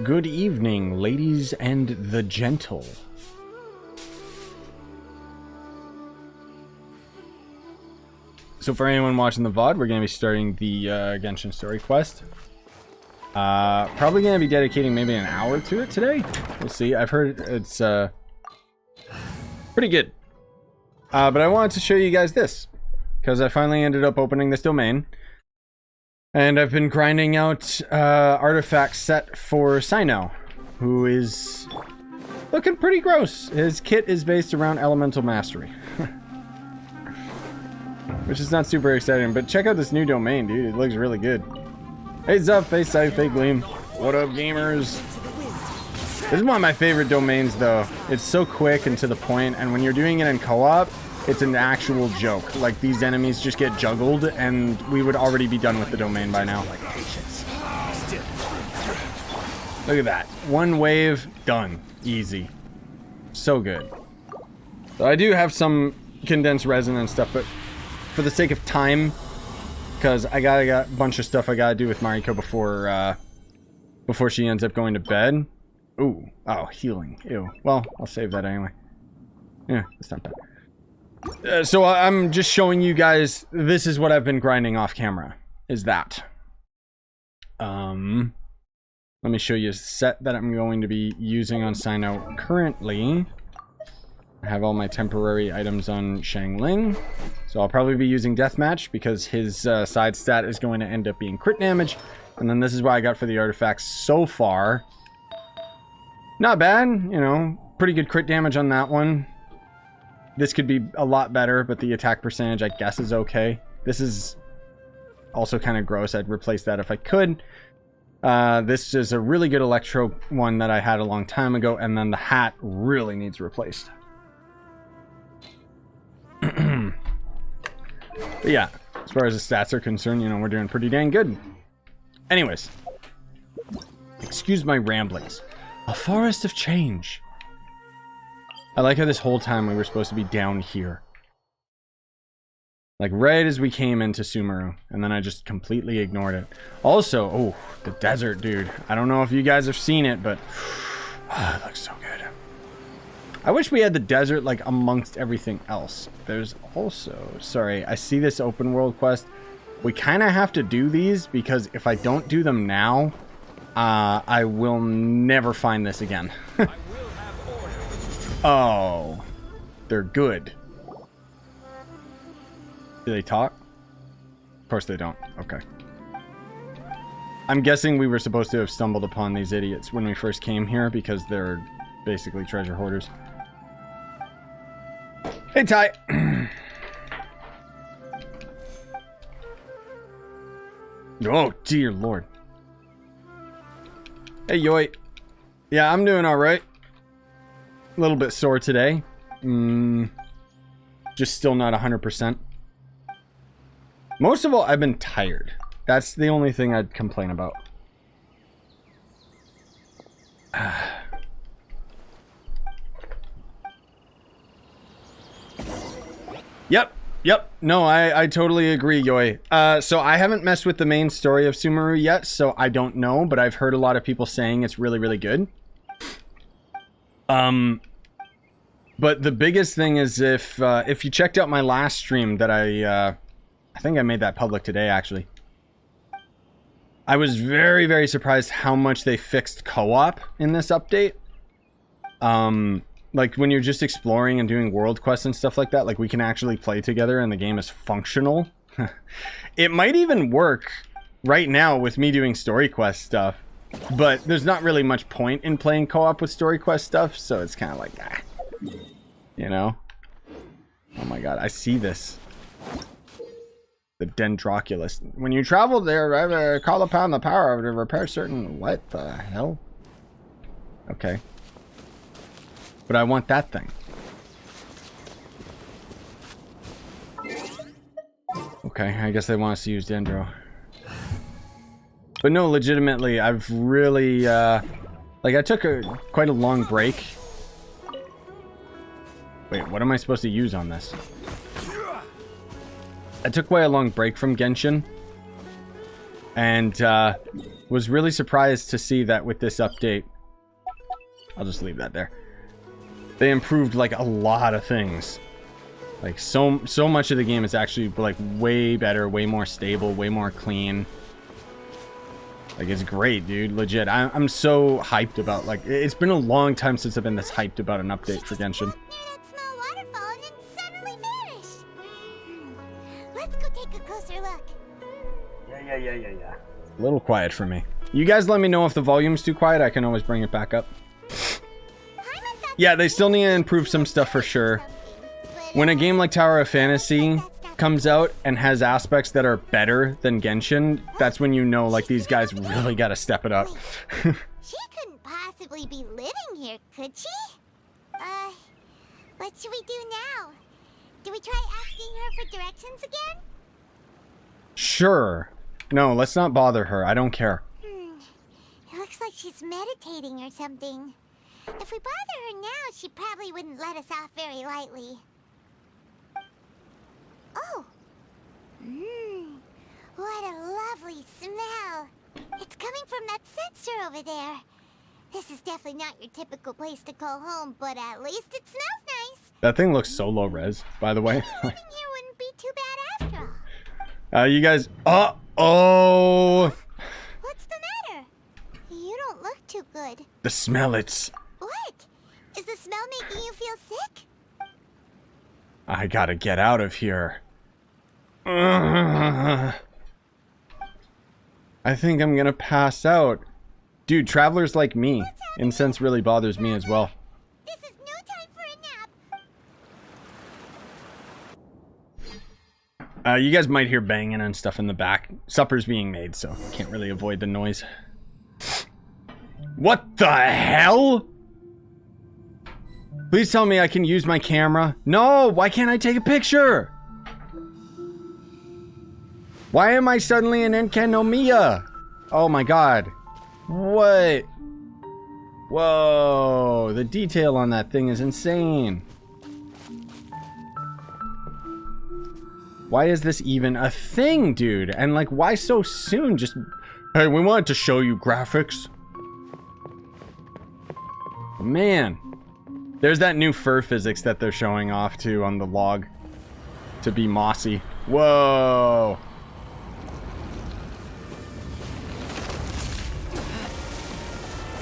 Good evening, ladies and the gentle. So for anyone watching the VOD, we're going to be starting the Genshin story quest. Probably going to be dedicating maybe an hour to it today. We'll see. I've heard it's pretty good. But I wanted to show you guys this, because I finally ended up opening this domain. And I've been grinding out artifact set for Scyushi, who is looking pretty gross. His kit is based around elemental mastery. Which is not super exciting, but check out this new domain, dude. It looks really good. Hey, Zup, Face Side, Fake Gleam. What up, gamers? This is one of my favorite domains, though. It's so quick and to the point, and when you're doing it in co-op, it's an actual joke. Like, these enemies just get juggled, and we would already be done with the domain by now. Look at that. One wave, done. Easy. So good. So I do have some condensed resin and stuff, but for the sake of time, because I got a bunch of stuff I gotta do with Mariko before she ends up going to bed. Ooh. Oh, healing. Ew. Well, I'll save that anyway. Yeah, it's not bad. So I'm just showing you guys, this is what I've been grinding off camera, is that. Let me show you a set that I'm going to be using on Scyushi currently. I have all my temporary items on Xiangling. So I'll probably be using Deathmatch because his side stat is going to end up being crit damage. And then this is what I got for the artifacts so far. Not bad, you know, pretty good crit damage on that one. This could be a lot better, but the attack percentage, I guess, is okay. This is also kind of gross. I'd replace that if I could. This is a really good electro one that I had a long time ago, and then the hat really needs replaced. But yeah, as far as the stats are concerned, you know, we're doing pretty dang good. Anyways, excuse my ramblings. A forest of change. I like how this whole time we were supposed to be down here. Like right as we came into Sumeru, and then I just completely ignored it. Also, oh, the desert, dude. I don't know if you guys have seen it, but it looks so good. I wish we had the desert like amongst everything else. There's also, sorry, I see this open world quest. We kind of have to do these because if I don't do them now, I will never find this again. Oh, they're good. Do they talk? Of course they don't. Okay. I'm guessing we were supposed to have stumbled upon these idiots when we first came here because they're basically treasure hoarders. Hey, Ty. Oh, dear Lord. Hey, Yoi. Yeah, I'm doing all right. A little bit sore today. Just still not 100%. Most of all, I've been tired. That's the only thing I'd complain about. Yep. No, I totally agree, Yoi. So I haven't messed with the main story of Sumeru yet, so I don't know, but I've heard a lot of people saying it's really, really good. But the biggest thing is if you checked out my last stream that I think I made that public today, actually. I was very, very surprised how much they fixed co-op in this update. Like, when you're just exploring and doing world quests and stuff like that, like, we can actually play together and the game is functional. It might even work right now with me doing story quest stuff, but there's not really much point in playing co-op with story quest stuff, so it's kind of like, you know? Oh my god, I see this. The Dendroculus. When you travel there, call upon the power to repair certain... What the hell? Okay. But I want that thing. Okay, I guess they want us to use Dendro. But no, legitimately, I've really, like, I took quite a long break. Wait, what am I supposed to use on this? I took quite a long break from Genshin. And was really surprised to see that with this update. I'll just leave that there. They improved like a lot of things. Like so much of the game is actually like way better, way more stable, way more clean. Like it's great, dude. Legit. I'm so hyped about, like, it's been a long time since I've been this hyped about an update for Genshin. Let's go take a closer look. Yeah. A little quiet for me. You guys let me know if the volume's too quiet. I can always bring it back up. Yeah, they still need to improve some stuff for sure. When a game like Tower of Fantasy comes out and has aspects that are better than Genshin, that's when you know, like, these guys really gotta step it up. She couldn't possibly be living here, could she? What should we do now? Do we try asking her for directions again? Sure. No, let's not bother her. I don't care. It looks like she's meditating or something. If we bother her now, she probably wouldn't let us off very lightly. Oh! What a lovely smell! It's coming from that sensor over there. This is definitely not your typical place to call home, but at least it smells nice. That thing looks so low res, by the way. Living here wouldn't be too bad after all. You guys... Uh-oh! What's the matter? You don't look too good. The smell, it's... What? Is the smell making you feel sick? I gotta get out of here. I think I'm gonna pass out. Dude, travelers like me. Incense really bothers me as well. This is no time for a nap. You guys might hear banging and stuff in the back. Supper's being made, so can't really avoid the noise. What the hell? Please tell me I can use my camera. No, why can't I take a picture? Why am I suddenly in Enkanomiya? Oh my god. What? Whoa, the detail on that thing is insane. Why is this even a thing, dude? And like, why so soon? Just, hey, we wanted to show you graphics. Man. There's that new fur physics that they're showing off too on the log. To be mossy. Whoa.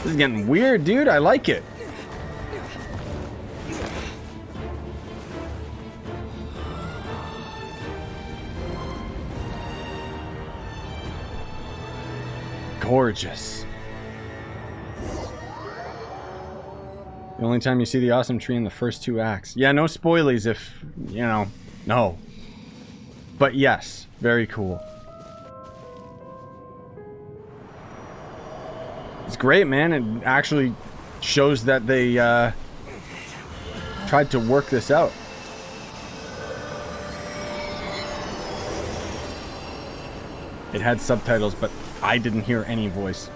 This is getting weird, dude. I like it. Gorgeous. The only time you see the awesome tree in the first 2 acts. Yeah, no spoilies if, you know, no. But yes, very cool. It's great, man. It actually shows that they tried to work this out. It had subtitles, but I didn't hear any voice.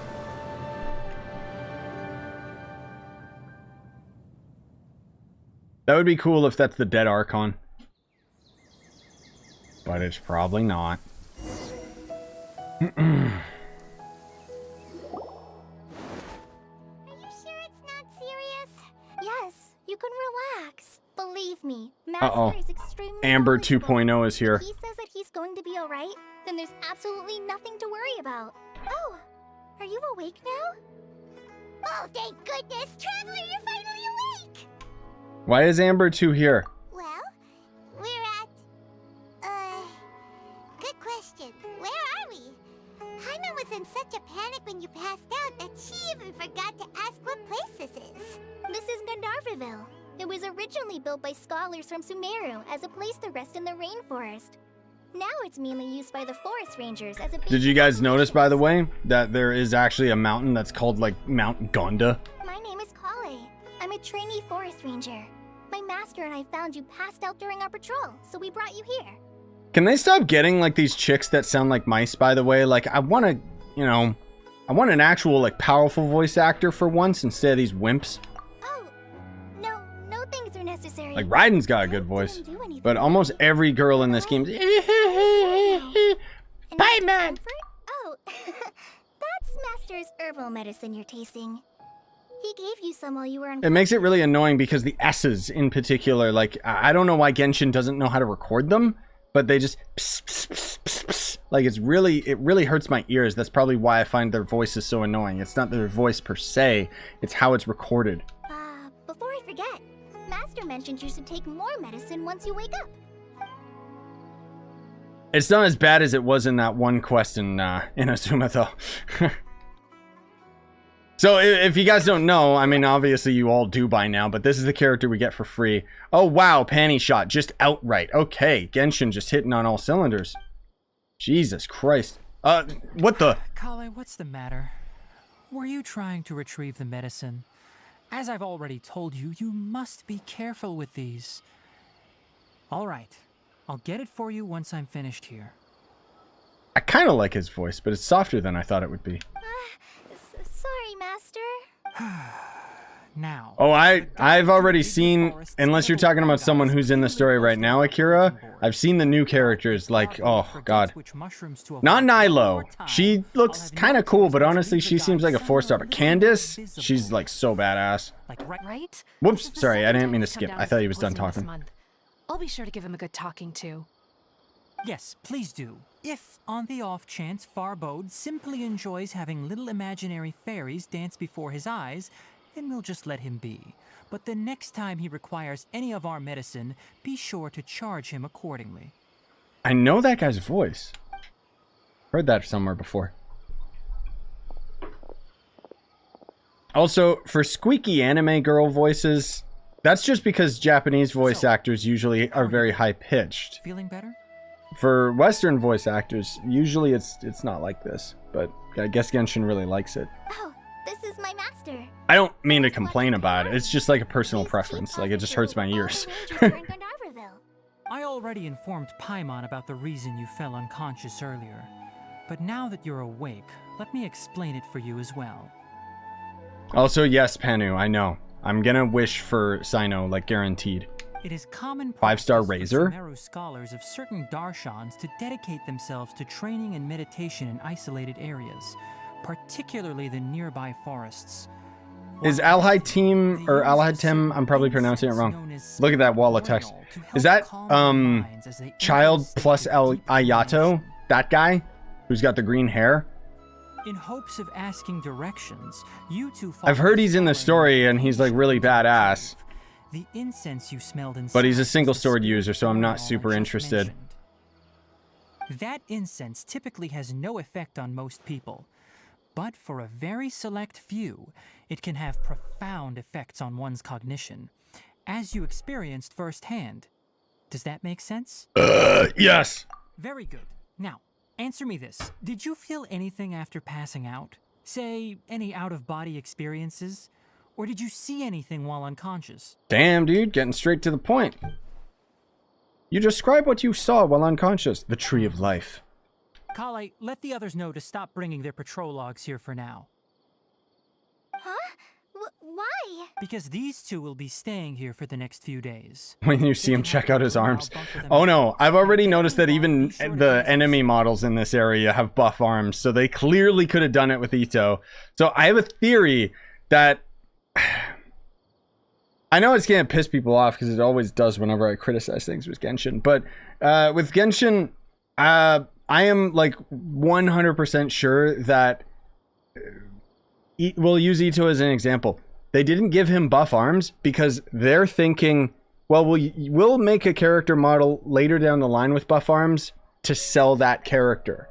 That would be cool if that's the dead Archon. But it's probably not. Are you sure it's not serious? Yes, you can relax. Believe me, Master is extremely Amber knowledgeable. 2.0 is here. If he says that he's going to be alright, then there's absolutely nothing to worry about. Oh, are you awake now? Oh, thank goodness! Traveler, you're finally awake! Why is Amber 2 here? Well, we're at... good question. Where are we? Hyman was in such a panic when you passed out that she even forgot to ask what place this is. This is Gandharvaville. It was originally built by scholars from Sumeru as a place to rest in the rainforest. Now it's mainly used by the forest rangers as a... Did you guys notice, by the way, that there is actually a mountain that's called, like, Mount Gonda? My name is Collei. I'm a trainee forest ranger. My master and I found you passed out during our patrol, so we brought you here. Can they stop getting, like, these chicks that sound like mice, by the way? Like, I want to, you know, I want an actual, like, powerful voice actor for once instead of these wimps. Oh, no things are necessary. Like, Raiden's got a good voice, but almost every girl in this game is... Bye, man! Oh, master's herbal medicine you're tasting. He gave you some while you were It makes it really annoying because the S's in particular, like, I don't know why Genshin doesn't know how to record them, but they just pss, pss, pss, pss, pss. Like, it really hurts my ears. That's probably why I find their voices so annoying. It's not their voice per se, it's how it's recorded. Before I forget, Master mentioned you should take more medicine once you wake up. It's not as bad as it was in that one quest in Azuma, though. So, if you guys don't know, I mean, obviously you all do by now, but this is the character we get for free. Oh, wow, panty shot, just outright. Okay, Genshin just hitting on all cylinders. Jesus Christ. What the? Collei, what's the matter? Were you trying to retrieve the medicine? As I've already told you, you must be careful with these. All right, I'll get it for you once I'm finished here. I kind of like his voice, but it's softer than I thought it would be. Sorry, Master. Now. Oh, I've already seen, unless you're talking about someone who's in the story right now, Akira, I've seen the new characters, like, oh, God. Not Nilo. She looks kind of cool, but honestly, she seems like a 4-star. But Candace, she's, like, so badass. Right? Whoops, sorry, I didn't mean to skip. I thought he was done talking. I'll be sure to give him a good talking to. Yes, please do. If, on the off chance, Farbode simply enjoys having little imaginary fairies dance before his eyes, then we'll just let him be. But the next time he requires any of our medicine, be sure to charge him accordingly. I know that guy's voice. Heard that somewhere before. Also, for squeaky anime girl voices, that's just because Japanese voice actors usually are very high-pitched. Feeling better? For Western voice actors, usually it's not like this, but I guess Genshin really likes it. Oh, this is my master. I don't mean to complain about it, it's just like a personal preference, like it just hurts my ears. I already informed Paimon about the reason you fell unconscious earlier, but now that you're awake, let me explain it for you as well. Also, yes, Panu, I know. I'm gonna wish for Sino, like guaranteed. It is common 5-star practice Razor? for Sumeru scholars of certain darshans to dedicate themselves to training and meditation in isolated areas, particularly the nearby forests. Is Alhaithim, or Alhaithim, I'm probably pronouncing it wrong. Look at that wall of text. Is that, Child plus Ayato? That guy? Who's got the green hair? In hopes of asking directions, you two I've heard he's in the story and he's like really badass. The incense you smelled inside, but he's a single sword user, so I'm not super interested. That incense typically has no effect on most people, but for a very select few, it can have profound effects on one's cognition, as you experienced firsthand. Does that make sense? Yes. Very good. Now, answer me this. Did you feel anything after passing out? Say, any out-of-body experiences? Or did you see anything while unconscious? Damn, dude, getting straight to the point. You describe what you saw while unconscious. The Tree of Life. Collei, let the others know to stop bringing their patrol logs here for now. Huh? Why? Because these two will be staying here for the next few days. When you see him check out his arms. Oh no, I've already noticed that even the enemy models in this area have buff arms, so they clearly could have done it with Ito. So I have a theory that... I know it's gonna piss people off because it always does whenever I criticize things with Genshin, but with Genshin, I am like 100% sure that we'll use Ito as an example. They didn't give him buff arms because they're thinking, well, we'll make a character model later down the line with buff arms to sell that character.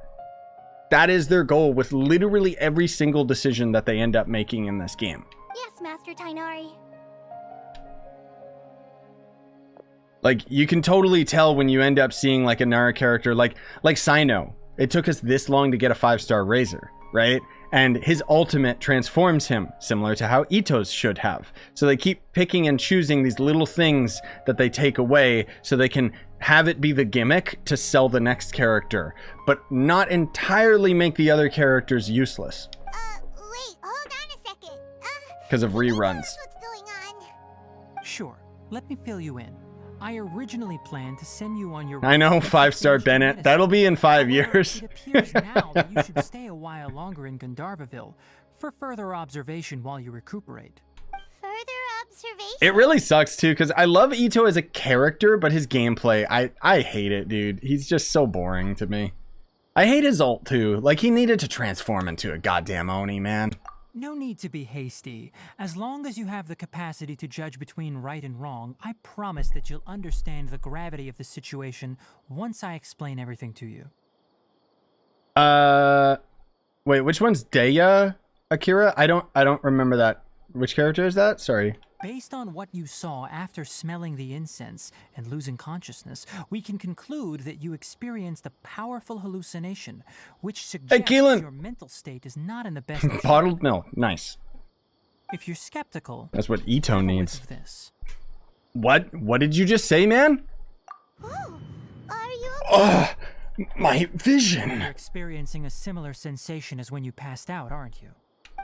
That is their goal with literally every single decision that they end up making in this game. Yes, Master Tighnari. Like, you can totally tell when you end up seeing like a Nara character like Sino. It took us this long to get a 5-star Razor, right? And his ultimate transforms him, similar to how Ito's should have. So they keep picking and choosing these little things that they take away so they can have it be the gimmick to sell the next character, but not entirely make the other characters useless. Wait, hold on a second. Because of reruns. What's going on? Sure, let me fill you in. I originally planned to send you on your... I know, 5-star Bennett. That'll be in 5 years. It appears now that you should stay a while while longer in Gandharvaville for further observation while you recuperate. Further observation? It really sucks too, because I love Ito as a character, but his gameplay, I hate it, dude. He's just so boring to me. I hate his ult too. Like, he needed to transform into a goddamn Oni, man. No need to be hasty. As long as you have the capacity to judge between right and wrong, I promise that you'll understand the gravity of the situation once I explain everything to you. Wait, which one's Deya, Akira? I don't remember that. Which character is that? Sorry. Based on what you saw after smelling the incense and losing consciousness, we can conclude that you experienced a powerful hallucination, which suggests your mental state is not in the best of shape. Bottled milk. Nice. If you're skeptical, that's what Ito needs. Of this. What? What did you just say, man? Oh, are you okay? My vision. You're experiencing a similar sensation as when you passed out, aren't you?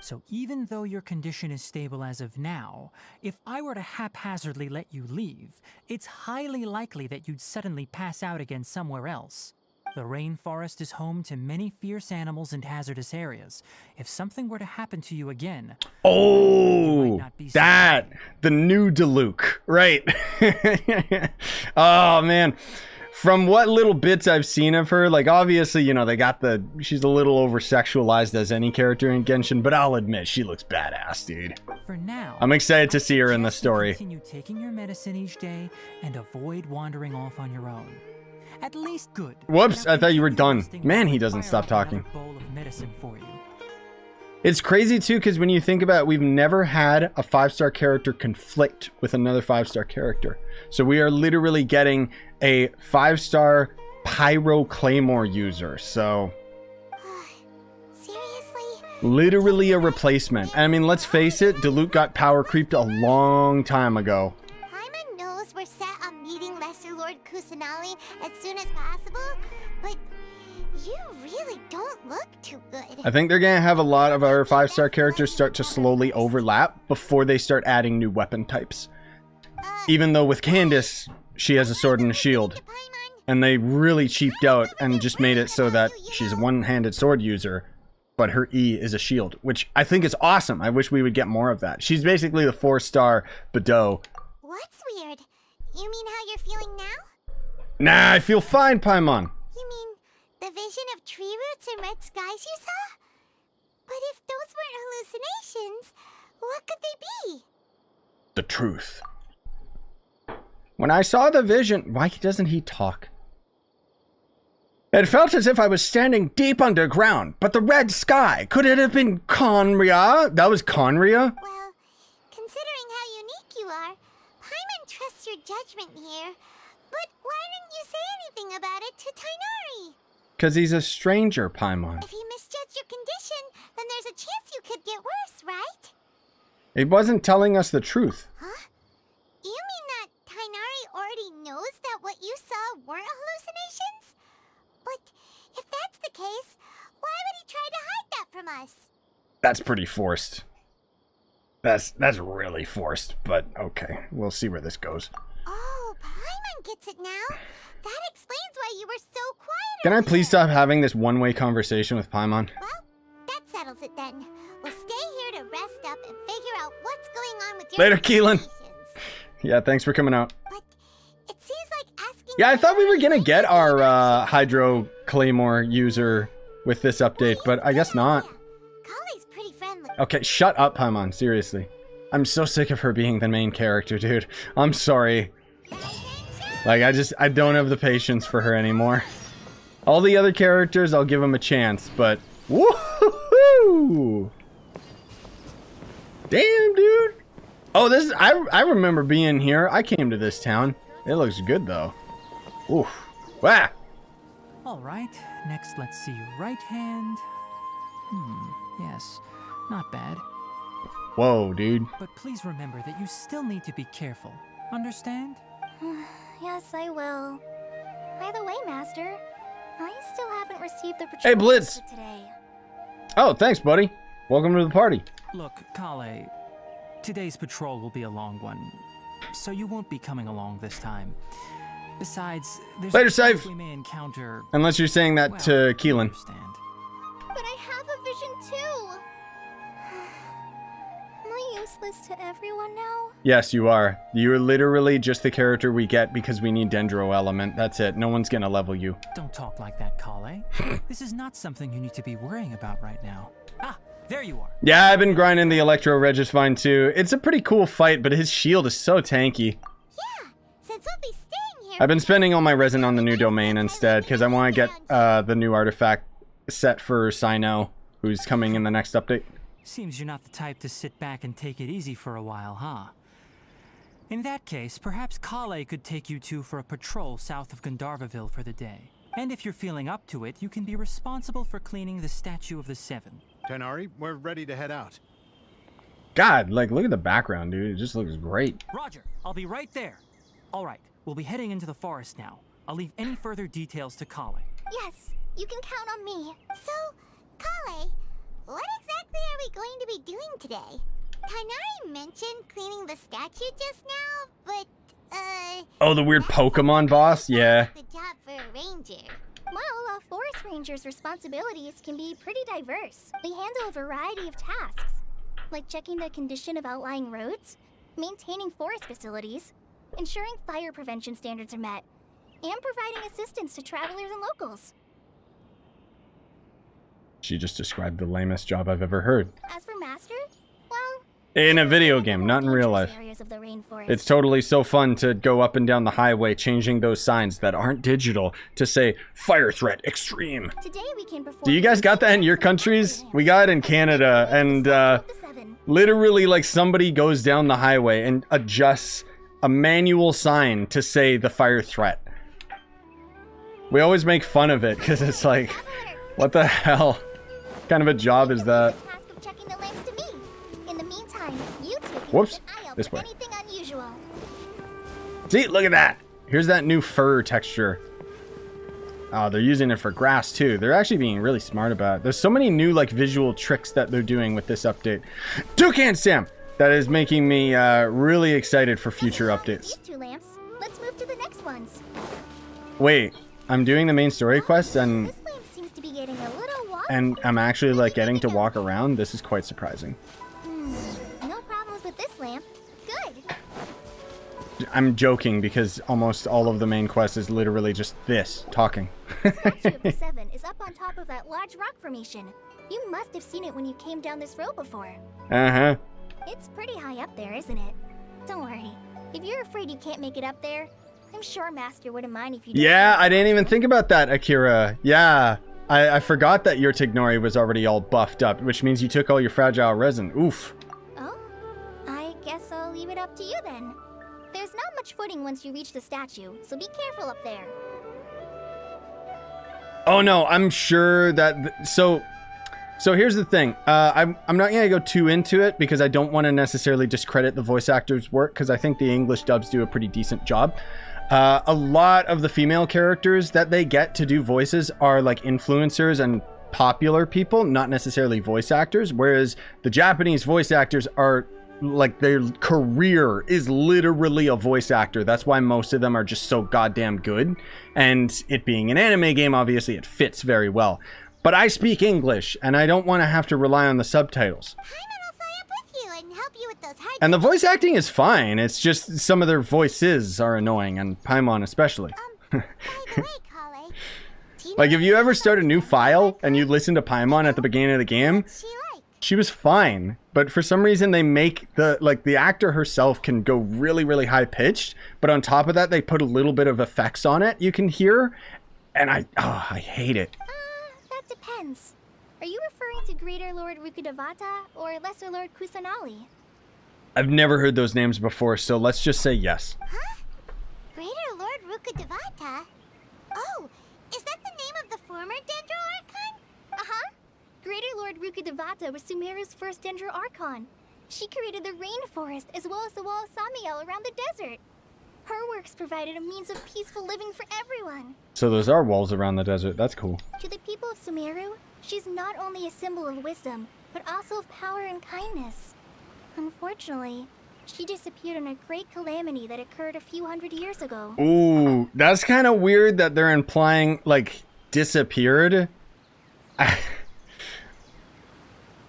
So even though your condition is stable as of now, if I were to haphazardly let you leave, it's highly likely that you'd suddenly pass out again somewhere else. The rainforest is home to many fierce animals and hazardous areas. If something were to happen to you again... Oh, that! The new Diluc. Right. Oh, man. From what little bits I've seen of her, like, obviously, you know, she's a little over-sexualized as any character in Genshin, but I'll admit, she looks badass, dude. For now, I'm excited to see her in the story. Continue taking your medicine each day and avoid wandering off on your own. At least good. Whoops, I thought you were done. Man, he doesn't stop talking. Bowl of medicine for you. It's crazy, too, because when you think about it, we've never had a 5-star character conflict with another 5-star character. So we are literally getting a 5-star pyro claymore user. So seriously? Literally a replacement. I mean, let's face it, Diluc got power creeped a long time ago. Paimon knows we're set on meeting Lesser Lord Kusanali as soon as possible, but you really don't look too good. I think they're gonna have a lot of our 5-star characters start to slowly overlap before they start adding new weapon types. Even though with Candace, she has a sword and a shield. And they really cheaped out and just made it so that she's a one-handed sword user, but her E is a shield, which I think is awesome. I wish we would get more of that. She's basically the 4-star Bedeau. What's weird? You mean how you're feeling now? Nah, I feel fine, Paimon. You mean the vision of tree roots and red skies you saw? But if those weren't hallucinations, what could they be? The truth. When I saw the vision... Why doesn't he talk? It felt as if I was standing deep underground, but the red sky, could it have been Conria? That was Conria? Well, considering how unique you are, Paimon trusts your judgment here. But why didn't you say anything about it to Tighnari? Because he's a stranger, Paimon. If he misjudged your condition, then there's a chance you could get worse, right? He wasn't telling us the truth. Huh? You mean that Tighnari already knows that what you saw weren't hallucinations? But if that's the case, why would he try to hide that from us? That's pretty forced. That's really forced, but okay. We'll see where this goes. Oh, Paimon gets it now. That explains why you were so quiet. Can I please stop having this one-way conversation with Paimon? Well, that settles it then. We'll stay here to rest up and figure out what's going on with your Later, Keelan. Yeah, thanks for coming out. But it seems like asking... Yeah, I thought we were gonna get our Hydro Claymore user with this update, but I guess not. Collei's pretty friendly. Okay, shut up, Paimon. Seriously. I'm so sick of her being the main character, dude. I'm sorry. Like, I don't have the patience for her anymore. All the other characters, I'll give them a chance, but... Woohoo! Damn, dude! Oh, this is... I remember being here. I came to this town. It looks good, though. Oof. Wah! Alright, next let's see. Right hand... yes. Not bad. Whoa, dude. But please remember that you still need to be careful. Understand? Yes, I will. By the way, Master, I still haven't received the patrol Hey, Blitz! for today. Oh, thanks, buddy. Welcome to the party. Look, Collei, today's patrol will be a long one, so you won't be coming along this time. Besides, there's Later, a chance Safe. we may encounter... Unless you're saying that to Keelan. Understand. But I have a useless to everyone now? Yes, you are. You're literally just the character we get because we need Dendro element. That's it. No one's gonna level you. Don't talk like that, Collei. This is not something you need to be worrying about right now. Ah, there you are. Yeah, I've been grinding the electro Regis-Vine too. It's a pretty cool fight, but his shield is so tanky. Yeah, since we'll be staying here... I've been spending all my resin on the new domain instead because I want to get the new artifact set for Cyno, who's coming in the next update. Seems you're not the type to sit back and take it easy for a while, huh? In that case, perhaps Collei could take you two for a patrol south of Gandharvaville for the day. And if you're feeling up to it, you can be responsible for cleaning the Statue of the Seven. Tighnari, we're ready to head out. God, like, look at the background, dude. It just looks great. Roger, I'll be right there. All right, we'll be heading into the forest now. I'll leave any further details to Collei. Yes, you can count on me. So, Collei, what exactly are we going to be doing today? Tighnari mentioned cleaning the statue just now, but, Oh, the weird Pokemon boss? Yeah. the job for a ranger. Well, a forest ranger's responsibilities can be pretty diverse. They handle a variety of tasks, like checking the condition of outlying roads, maintaining forest facilities, ensuring fire prevention standards are met, and providing assistance to travelers and locals. She just described the lamest job I've ever heard. As for Master, well... In a video game, not in real life. Areas of the rainforest. It's totally so fun to go up and down the highway changing those signs that aren't digital to say, fire threat extreme. Today we can perform... Do you guys got that in your countries? We got it in Canada, and literally like somebody goes down the highway and adjusts a manual sign to say the fire threat. We always make fun of it because it's like, what the hell kind of a job is that? Task of checking the lamps to me. In the meantime, you two can Whoops. keep an eye out This for way. anything unusual. See, look at that. Here's that new fur texture. Oh, they're using it for grass too. They're actually being really smart about it. There's so many new like visual tricks that they're doing with this update. Toucan Sam! That is making me really excited for future updates. These two lamps. Let's move to the next ones. Wait, I'm doing the main story quest and This lamp seems to be getting a little water. I'm actually like getting to walk around. This is quite surprising. No problems with this lamp. Good. I'm joking because almost all of the main quest is literally just this, talking. Statue of the Seven is up on top of that large rock formation. You must have seen it when you came down this road before. Uh-huh. It's pretty high up there, isn't it? Don't worry. If you're afraid you can't make it up there, I'm sure Master wouldn't mind if you did. Yeah, I didn't even think about that, Akira. Yeah, I forgot that your Tighnari was already all buffed up, which means you took all your fragile resin. Oof. Oh? I guess I'll leave it up to you then. There's not much footing once you reach the statue, so be careful up there. Oh no, I'm sure that... So here's the thing. I'm not going to go too into it because I don't want to necessarily discredit the voice actors' work because I think the English dubs do a pretty decent job. A lot of the female characters that they get to do voices are like influencers and popular people, not necessarily voice actors, whereas the Japanese voice actors are like their career is literally a voice actor. That's why most of them are just so goddamn good. And it being an anime game, obviously it fits very well. But I speak English, and I don't want to have to rely on the subtitles. Paimon will fly up with you and help you with those hard... And the voice acting is fine. It's just some of their voices are annoying, and Paimon especially. By the way, Collei, do you Like, know if you ever start a new file and you listen to Paimon at the beginning of the game, what she like? she was fine. But for some reason, they make the actor herself can go really, really high pitched. But on top of that, they put a little bit of effects on it you can hear. And I hate it. That depends. Are you referring to Greater Lord Rukudevata or Lesser Lord Kusanali? I've never heard those names before, so let's just say yes. Huh? Greater Lord Rukudevata? Oh, is that the name of the former Dendro Archon? Uh-huh. Greater Lord Rukudevata was Sumeru's first Dendro Archon. She created the rainforest as well as the wall of Samiel around the desert. Her works provided a means of peaceful living for everyone. So those are walls around the desert. That's cool. To the people of Sumeru, she's not only a symbol of wisdom, but also of power and kindness. Unfortunately, she disappeared in a great calamity that occurred a few hundred years ago. Ooh, that's kind of weird that they're implying, like, disappeared.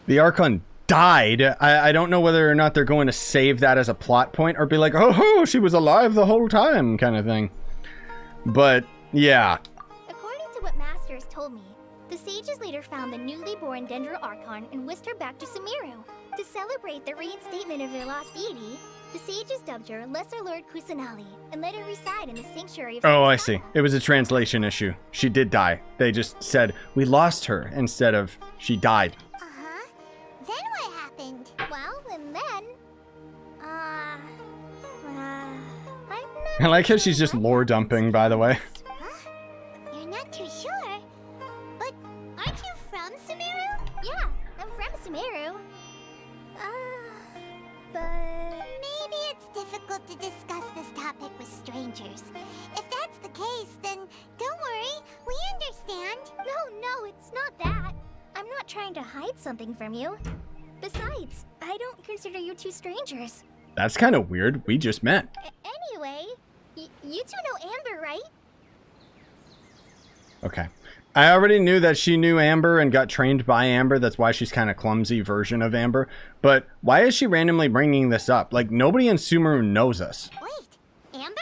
The Archon died. I don't know whether or not they're going to save that as a plot point or be like, oh, she was alive the whole time kind of thing. But, yeah. According to what Masters told me, the sages later found the newly born Dendro Archon and whisked her back to Sumeru. To celebrate the reinstatement of their lost deity, the sages dubbed her Lesser Lord Kusanali and let her reside in the sanctuary of Oh, I see. It was a translation issue. She did die. They just said, we lost her, instead of she died. Uh-huh. Then what happened? Well, and then... I like how she's just lore dumping, by the way. Huh? You're not too sure? But aren't you from Sumeru? Yeah, I'm from Sumeru. But... Maybe it's difficult to discuss this topic with strangers. If that's the case, then don't worry, we understand. No, it's not that. I'm not trying to hide something from you. Besides, I don't consider you two strangers. That's kind of weird. We just met. Anyway, you two know Amber, right? Okay. I already knew that she knew Amber and got trained by Amber. That's why she's kind of clumsy version of Amber. But why is she randomly bringing this up? Like, nobody in Sumeru knows us. Wait, Amber?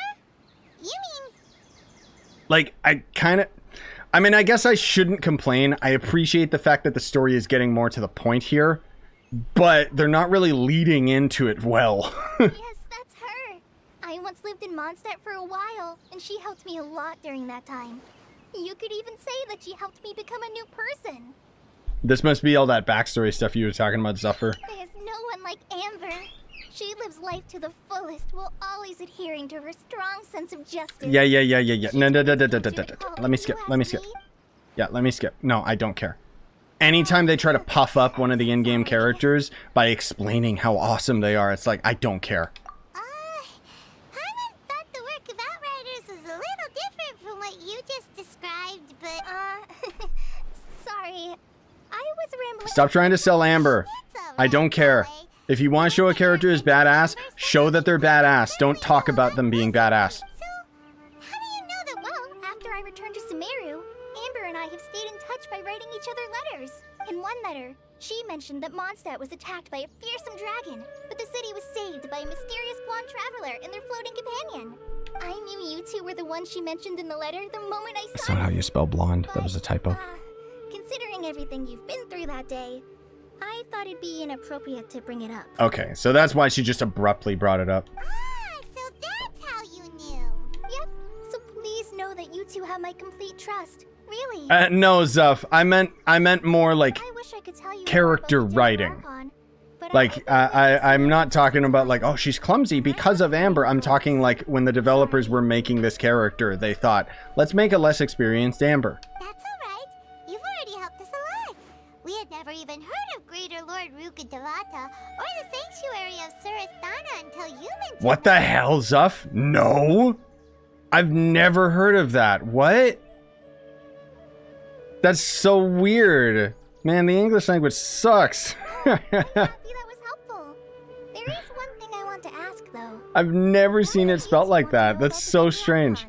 You mean... Like, I mean, I guess I shouldn't complain. I appreciate the fact that the story is getting more to the point here. But they're not really leading into it well. Yes, that's her. I once lived in Mondstadt for a while, and she helped me a lot during that time. You could even say that she helped me become a new person. This must be all that backstory stuff you were talking about, Zuffer. There's no one like Amber. She lives life to the fullest while always adhering to her strong sense of justice. Yeah. No. Let me skip. Yeah, let me skip. No, I don't care. Anytime they try to puff up one of the in-game characters by explaining how awesome they are, it's like, I don't care. Hyman thought the work of Outriders was a little different from what you just described, but, sorry. I was rambling. Stop trying to sell Amber. I don't care. If you want to show a character is badass, show that they're badass. Don't talk about them being badass. So, how do you know that? Well, after I returned to Sumeru, Amber and I have stayed in touch by writing each other letters. In one letter, she mentioned that Mondstadt was attacked by a fearsome dragon, but the city was saved by a mysterious blonde traveler and their floating companion. I knew you two were the ones she mentioned in the letter the moment I saw That's not how you spell blonde. That was a typo. Considering everything you've been through that day, I thought it'd be inappropriate to bring it up. Okay, so that's why she just abruptly brought it up. So that's how you knew. Yep, so please know that you two have my complete trust. Really. No, Zuff. I meant more like I wish I could tell you character writing. Like, I'm not talking about like, oh, she's clumsy because of Amber. I'm talking like when the developers were making this character, they thought, let's make a less experienced Amber. That's alright. You've already helped us a lot. We had never even heard of Greater Lord Rukadavata or the Sanctuary of Surasthana until you mentioned What the hell, Zuff? No? I've never heard of that. What? That's so weird. Man, the English language sucks. I'm happy that was helpful. There is one thing I want to ask, though. I've never seen it spelt like that. That's so strange.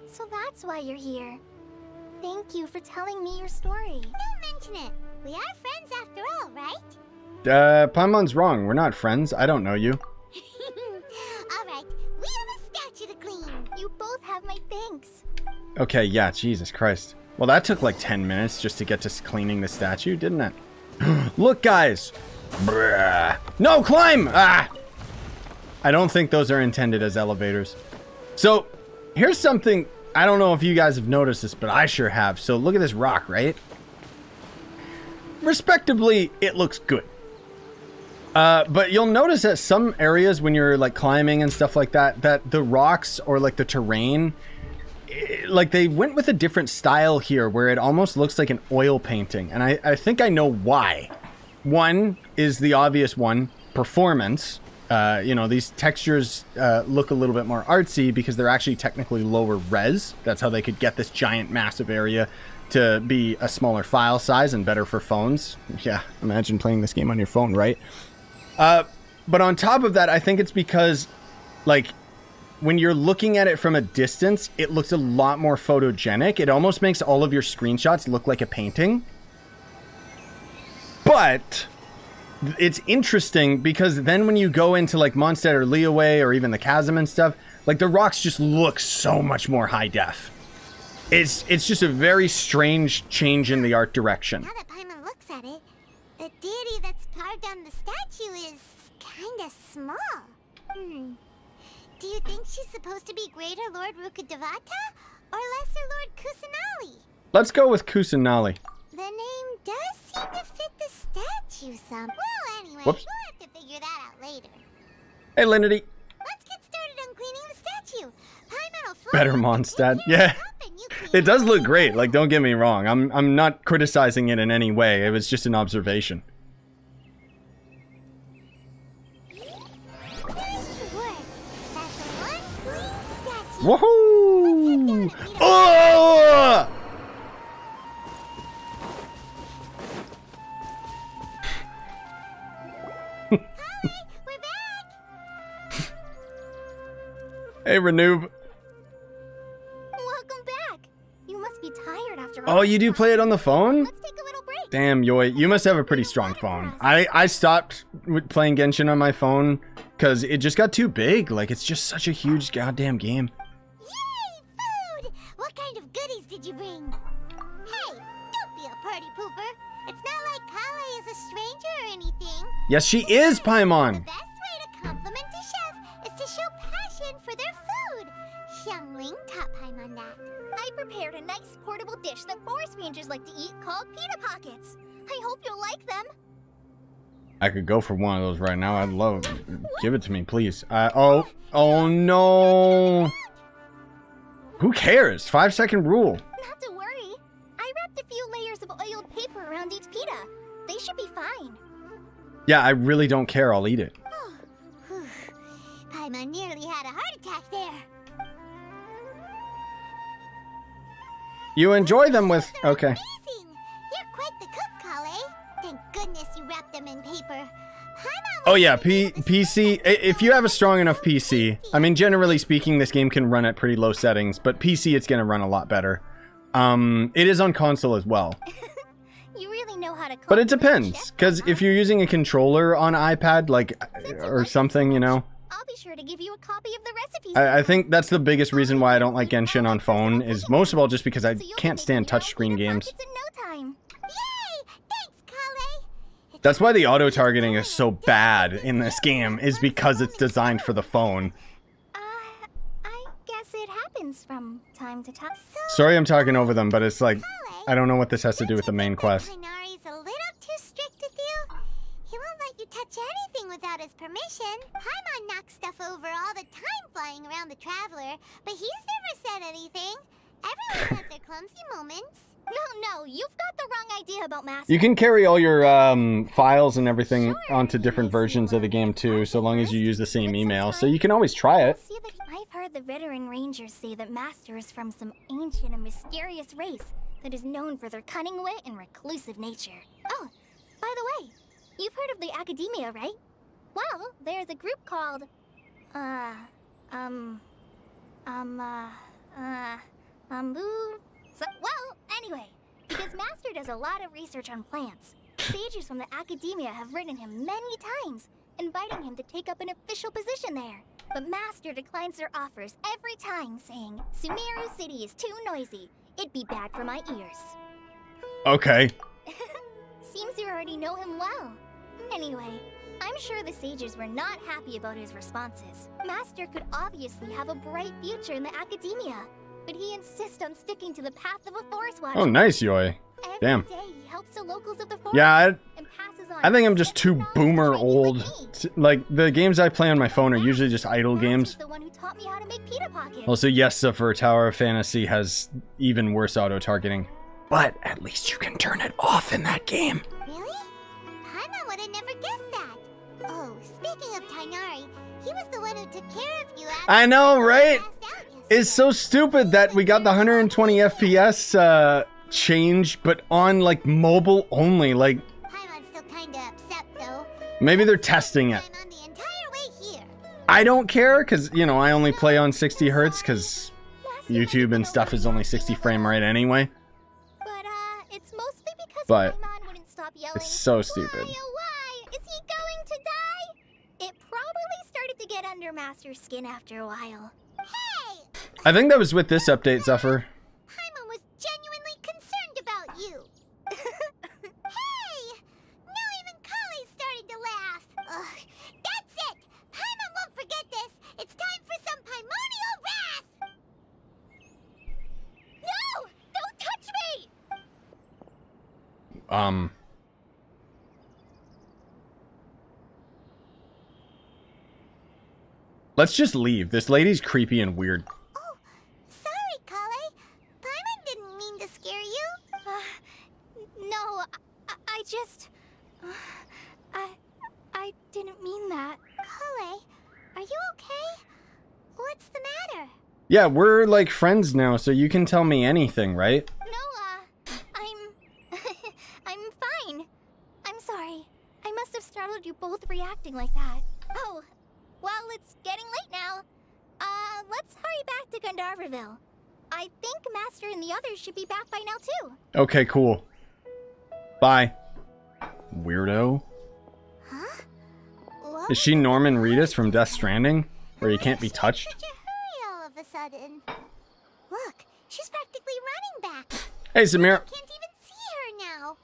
So that's why you're here. Thank you for telling me your story. Don't mention it. We are friends after all, right? Paimon's wrong. We're not friends. I don't know you. Alright, we have a statue to clean. You both have my thanks. Okay, yeah, Jesus Christ. Well, that took like 10 minutes just to get to cleaning the statue, didn't it? Look, guys! Bruh. No, climb! Ah! I don't think those are intended as elevators. So, here's something, I don't know if you guys have noticed this, but I sure have. So, look at this rock, right? Respectably, it looks good. But you'll notice that some areas when you're like climbing and stuff like that, that the rocks or like the terrain, like they went with a different style here where it almost looks like an oil painting. And I think I know why. One is the obvious one, performance. You know, these textures look a little bit more artsy because they're actually technically lower res. That's how they could get this giant massive area to be a smaller file size and better for phones. Yeah, imagine playing this game on your phone, right? But on top of that, I think it's because, like, when you're looking at it from a distance, it looks a lot more photogenic. It almost makes all of your screenshots look like a painting. But it's interesting because then when you go into like Mondstadt or Liyue or even the Chasm and stuff, like the rocks just look so much more high def. It's just a very strange change in the art direction. Now that Paimon looks at it, the deity that's carved on the statue is kinda small. Do you think she's supposed to be Greater Lord Rukkhadevata or Lesser Lord Kusanali? Let's go with Kusanali. The name does seem to fit the statue some. Well, anyway, Whoops. we'll have to figure that out later. Hey, Linity. Let's get started on cleaning the statue. Paimon will float Better up Mondstadt. and carry Yeah. it up and you clean It does up. look great. Like, don't get me wrong. I'm not criticizing it in any way. It was just an observation. Nice work. That's one clean statue. Woohoo! Let's head down and meet up. Oh! Collei, we're back. Hey, Renoob. Welcome back. You must be tired after Oh, you do play it on the phone? Let's take a little break. Damn, Yoi, you must have a pretty strong phone. I stopped with playing Genshin on my phone because it just got too big. Like, it's just such a huge goddamn game. Yay, food! What kind of goodies did you bring? Hey, don't be a party pooper. It's not like Collei is a stranger or anything. Yes, she is, The Paimon. best way to compliment a chef is to show passion for their food. Xiangling taught Paimon that. I prepared a nice portable dish that forest rangers like to eat called pita pockets. I hope you'll like them. I could go for one of those right now. I'd love. Give it to me, please. Oh no. Who cares? 5-second rule. Not to worry. I wrapped a few layers of oiled paper around each pita. They should be fine. Yeah, I really don't care. I'll eat it. Whew. Paimon nearly had a heart attack there. You enjoy them with. Okay. Amazing! You're quite the cook, Collei. Thank goodness you wrapped them in paper. Paimon Oh yeah, was able to PC. If you have a strong enough PC, I mean, generally speaking, this game can run at pretty low settings, but PC it's gonna run a lot better. It is on console as well, You really know how to cook. but it depends. Because if you're using a controller on iPad, like or something, you know, I'll be sure to give you a copy of the recipes. I think that's the biggest reason why I don't like Genshin on phone. Is most of all just because I So you'll can't be stand making your own touchscreen pita games. pockets in no time. Yay! Thanks, Collei. It's That's why the really auto targeting is so enjoying bad this in this game. Is because it's designed for the phone. I guess it happens from time to time. So, Sorry, I'm talking over them, but it's like Collei, I don't know what this has to do with the main quest. Tighnari's a little too strict with you. He won't let you touch anything without his permission. Paimon knocks stuff over all the time flying around the Traveler, but he's never said anything. Everyone has their clumsy moments. No, you've got the wrong idea about Master. You can carry all your files and everything onto different versions of the game too, so long as you use the same email. So you can always try it. See that I've heard the veteran rangers say that Master is from some ancient and mysterious race that is known for their cunning wit and reclusive nature. Oh, by the way, you've heard of the Academia, right? Well, there's a group called, well, anyway, because Master does a lot of research on plants. Sages from the Academia have written him many times, inviting him to take up an official position there. But Master declines their offers every time, saying, Sumeru City is too noisy. It'd be bad for my ears. Okay. Seems you already know him well. Anyway, I'm sure the sages were not happy about his responses. Master could obviously have a bright future in the Academia, but he insists on sticking to the path of a forest watcher. Oh, nice, Yoi. Every Damn. day he helps the locals of the forest Yeah, and passes on I think I'm just too knowledge to boomer trainees old. like me. Like, the games I play on my phone are usually just idle Master's games. the one who taught me how to make pita pockets. Also, yes, for Tower of Fantasy has even worse auto-targeting. But at least you can turn it off in that game. Really? Paimon would have never guessed that. Oh, speaking of Tighnari, he was the one who took care of you after I know, you right? passed out yesterday. It's so stupid that we got the 120 FPS change, but on, like, mobile only. Like, Paimon's still kinda upset though. maybe they're testing it. I'm on the entire way here. I don't care because, you know, I only play on 60 hertz because YouTube and stuff is only 60 frame rate anyway. But, it's mostly because But Paimon wouldn't stop yelling. it's so stupid. Why, oh why? Is he going to die? It probably started to get under Master's skin after a while. Hey! I think that was with this update, Zephyr. Paimon was genuinely concerned about you. Hey! Now even Collei started to laugh. Ugh, that's it! Paimon won't forget this. It's time for some Paimonial wrath! No! Don't touch me! Let's just leave. This lady's creepy and weird. Oh, sorry, Collei. Paimon didn't mean to scare you. No, I just... I didn't mean that. Collei, are you okay? What's the matter? Yeah, we're like friends now, so you can tell me anything, right? No, I'm fine. I'm sorry. I must have startled you both reacting like that. Oh, well, it's getting late now. Let's hurry back to Gandarville. I think Master and the others should be back by now, too. Okay, cool. Bye. Weirdo. Huh? What Is she Norman Reedus from Death Stranding? Where you can't be touched? Such a hurry all of a sudden. Look, she's practically running back. Hey, Sumeru. Can't even see her now.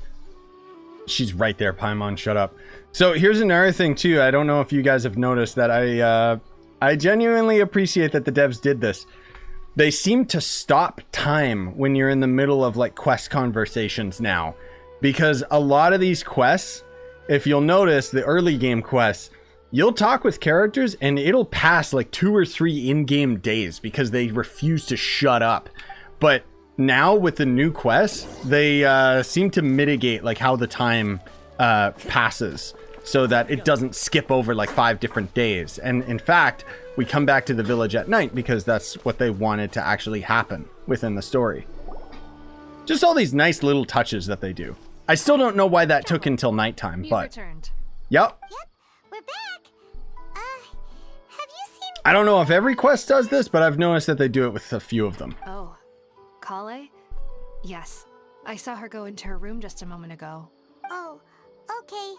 She's right there, Paimon. Shut up. So here's another thing, too. I don't know if you guys have noticed that I genuinely appreciate that the devs did this. They seem to stop time when you're in the middle of, like, quest conversations now. Because a lot of these quests, if you'll notice, the early game quests, you'll talk with characters and it'll pass like 2 or 3 in-game days because they refuse to shut up. But now with the new quests, they seem to mitigate like how the time passes so that it doesn't skip over like 5 different days. And in fact, we come back to the village at night because that's what they wanted to actually happen within the story. Just all these nice little touches that they do. I still don't know why that took until nighttime, You've but... returned. Yep. Yep, we're back. Have you seen... I don't know if every quest does this, but I've noticed that they do it with a few of them. Oh, Collei? Yes. I saw her go into her room just a moment ago. Oh, okay.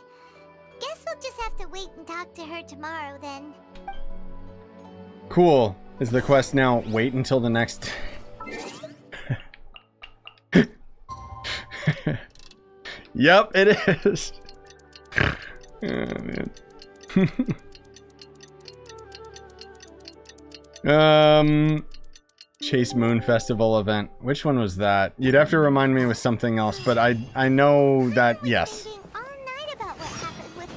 Guess we'll just have to wait and talk to her tomorrow then. Cool. Is the quest now wait until the next... Yep, it is. Oh, man. Chase Moon Festival event. Which one was that? You'd have to remind me with something else, but I know that, yes. Thinking all night about what happened with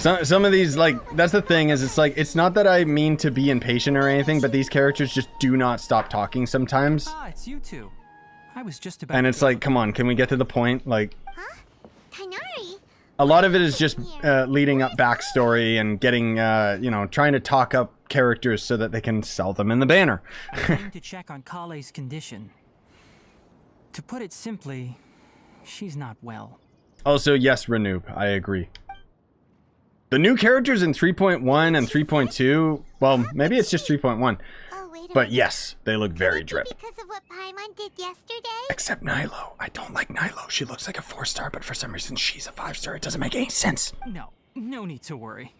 Collei. Some of these, like, that's the thing, is it's like, it's not that I mean to be impatient or anything, but these characters just do not stop talking sometimes. Ah, it's you two. I was just about And to it's go. like, come on, can we get to the point? Like, Huh? Tighnari? a lot of it is just leading up backstory and getting, you know, trying to talk up characters so that they can sell them in the banner. I came to check on Collei's condition. To put it simply, she's not well. Also, yes, Renoob, I agree. The new characters in 3.1 and 3.2, well, maybe it's just 3.1, Oh, wait a but minute. yes, they look very Could it be drip. because of what Paimon did yesterday? Except Nilo. I don't like Nilo. She looks like a 4-star, but for some reason she's a 5-star. It doesn't make any sense. No need to worry.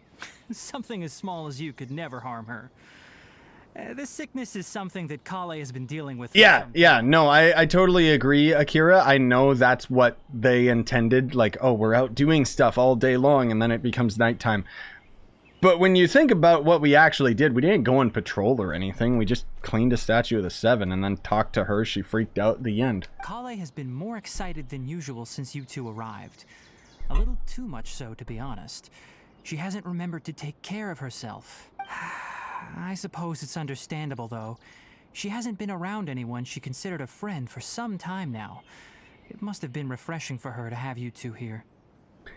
Something as small as you could never harm her. This sickness is something that Collei has been dealing with. Yeah, no, I totally agree, Akira. I know that's what they intended. Like, oh, we're out doing stuff all day long, and then it becomes nighttime. But when you think about what we actually did, we didn't go on patrol or anything. We just cleaned a statue of the 7 and then talked to her. She freaked out at the end. Collei has been more excited than usual since you two arrived. A little too much so, to be honest. She hasn't remembered to take care of herself. I suppose it's understandable, though. She hasn't been around anyone she considered a friend for some time now. It must have been refreshing for her to have you two here.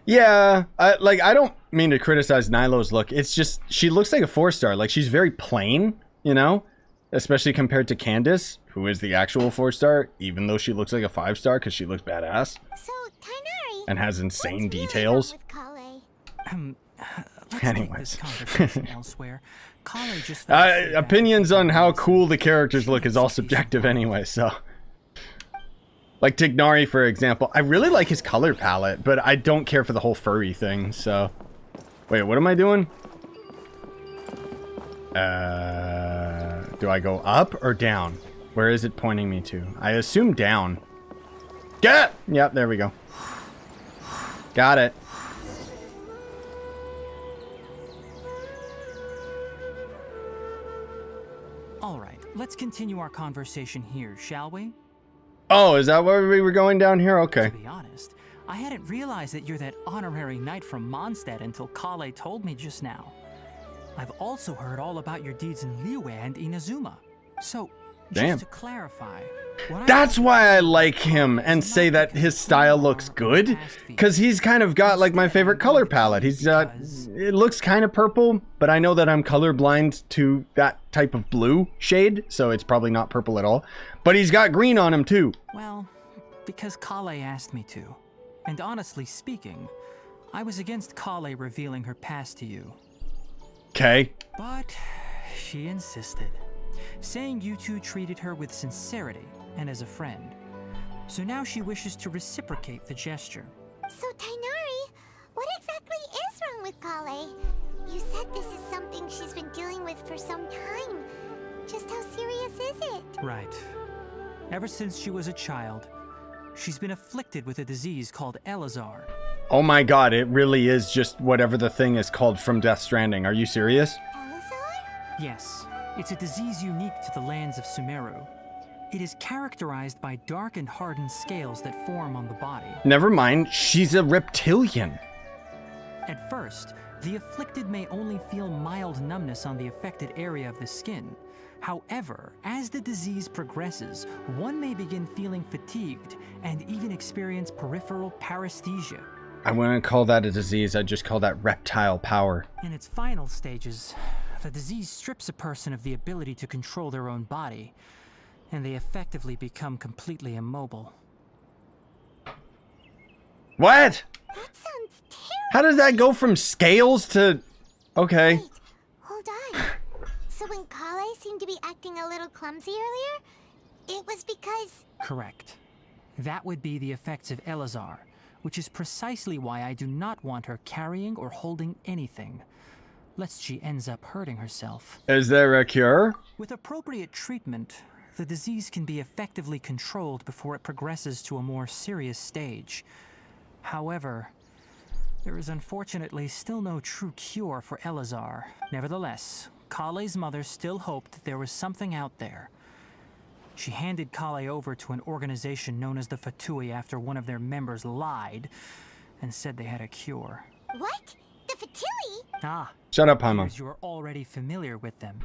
Yeah, I don't mean to criticize Nilo's look. It's just, she looks like a 4-star. Like, she's very plain, you know? Especially compared to Candace, who is the actual 4-star, even though she looks like a 5-star because she looks badass So, Tighnari, and has insane what's really details. wrong with Collei? Let's Anyways. take this conversation elsewhere. Collei just fell asleep Opinions after on how taking cool the medicine. characters look is all She needs subjective some anyway, so. Like Tighnari, for example. I really like his color palette, but I don't care for the whole furry thing, so. Wait, what am I doing? Do I go up or down? Where is it pointing me to? I assume down. Get it! Yep, there we go. Got it. All right, let's continue our conversation here, shall we? Oh, is that where we were going down here? Okay. To be honest, I hadn't realized that you're that honorary knight from Mondstadt until Collei told me just now. I've also heard all about your deeds in Liyue and Inazuma. So, Damn. just to clarify, what That's why I like him and say that his style looks good, because he's kind of got like my favorite color palette. He's got, it looks kind of purple, but I know that I'm colorblind to that type of blue shade, so it's probably not purple at all. But he's got green on him too. Well, because Collei asked me to. And honestly speaking, I was against Collei revealing her past to you. Okay. But she insisted, saying you two treated her with sincerity and as a friend. So now she wishes to reciprocate the gesture. So, Tighnari, what exactly is wrong with Collei? You said this is something she's been dealing with for some time. Just how serious is it? Right. Ever since she was a child, she's been afflicted with a disease called Elazar. Oh my god, it really is just whatever the thing is called from Death Stranding. Are you serious? Elazar? Yes, it's a disease unique to the lands of Sumeru. It is characterized by dark and hardened scales that form on the body. Never mind, she's a reptilian. At first, the afflicted may only feel mild numbness on the affected area of the skin. However, as the disease progresses, one may begin feeling fatigued and even experience peripheral paresthesia. I wouldn't call that a disease, I'd just call that reptile power. In its final stages, the disease strips a person of the ability to control their own body, and they effectively become completely immobile. What? That sounds terrible. How does that go from scales to... Okay. Wait, hold on. So when Collei seemed to be acting a little clumsy earlier, it was because... Correct. That would be the effects of Elazar, which is precisely why I do not want her carrying or holding anything, lest she ends up hurting herself. Is there a cure? With appropriate treatment, the disease can be effectively controlled before it progresses to a more serious stage. However, there is unfortunately still no true cure for Elazar. Nevertheless, Collei's mother still hoped that there was something out there. She handed Collei over to an organization known as the Fatui after one of their members lied and said they had a cure. What? The Fatui? Ah, Shut up, Paimon. appears you're already familiar with them.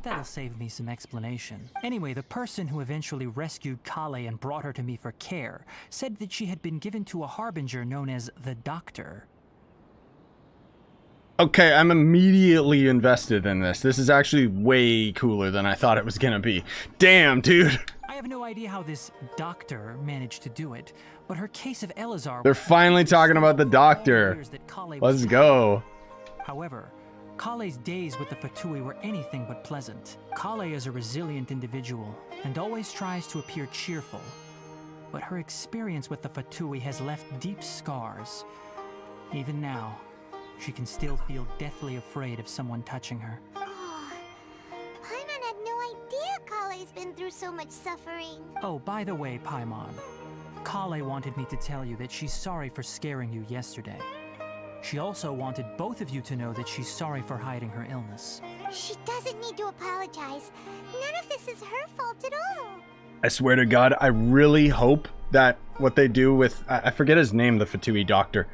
That'll save me some explanation. Anyway, the person who eventually rescued Collei and brought her to me for care said that she had been given to a harbinger known as the Doctor. Okay, I'm immediately invested in this. This is actually way cooler than I thought it was gonna be. Damn, dude. I have no idea how this Doctor managed to do it, but her case of Elazar... They're finally talking about the Doctor. years that Collei was Let's go. However, Collei's days with the Fatui were anything but pleasant. Collei is a resilient individual and always tries to appear cheerful. But her experience with the Fatui has left deep scars. Even now, she can still feel deathly afraid of someone touching her. Oh, Paimon had no idea Collei's been through so much suffering. Oh, by the way, Paimon, Collei wanted me to tell you that she's sorry for scaring you yesterday. She also wanted both of you to know that she's sorry for hiding her illness. She doesn't need to apologize. None of this is her fault at all. I swear to God, I really hope that what they do with... I forget his name, the Fatui Doctor.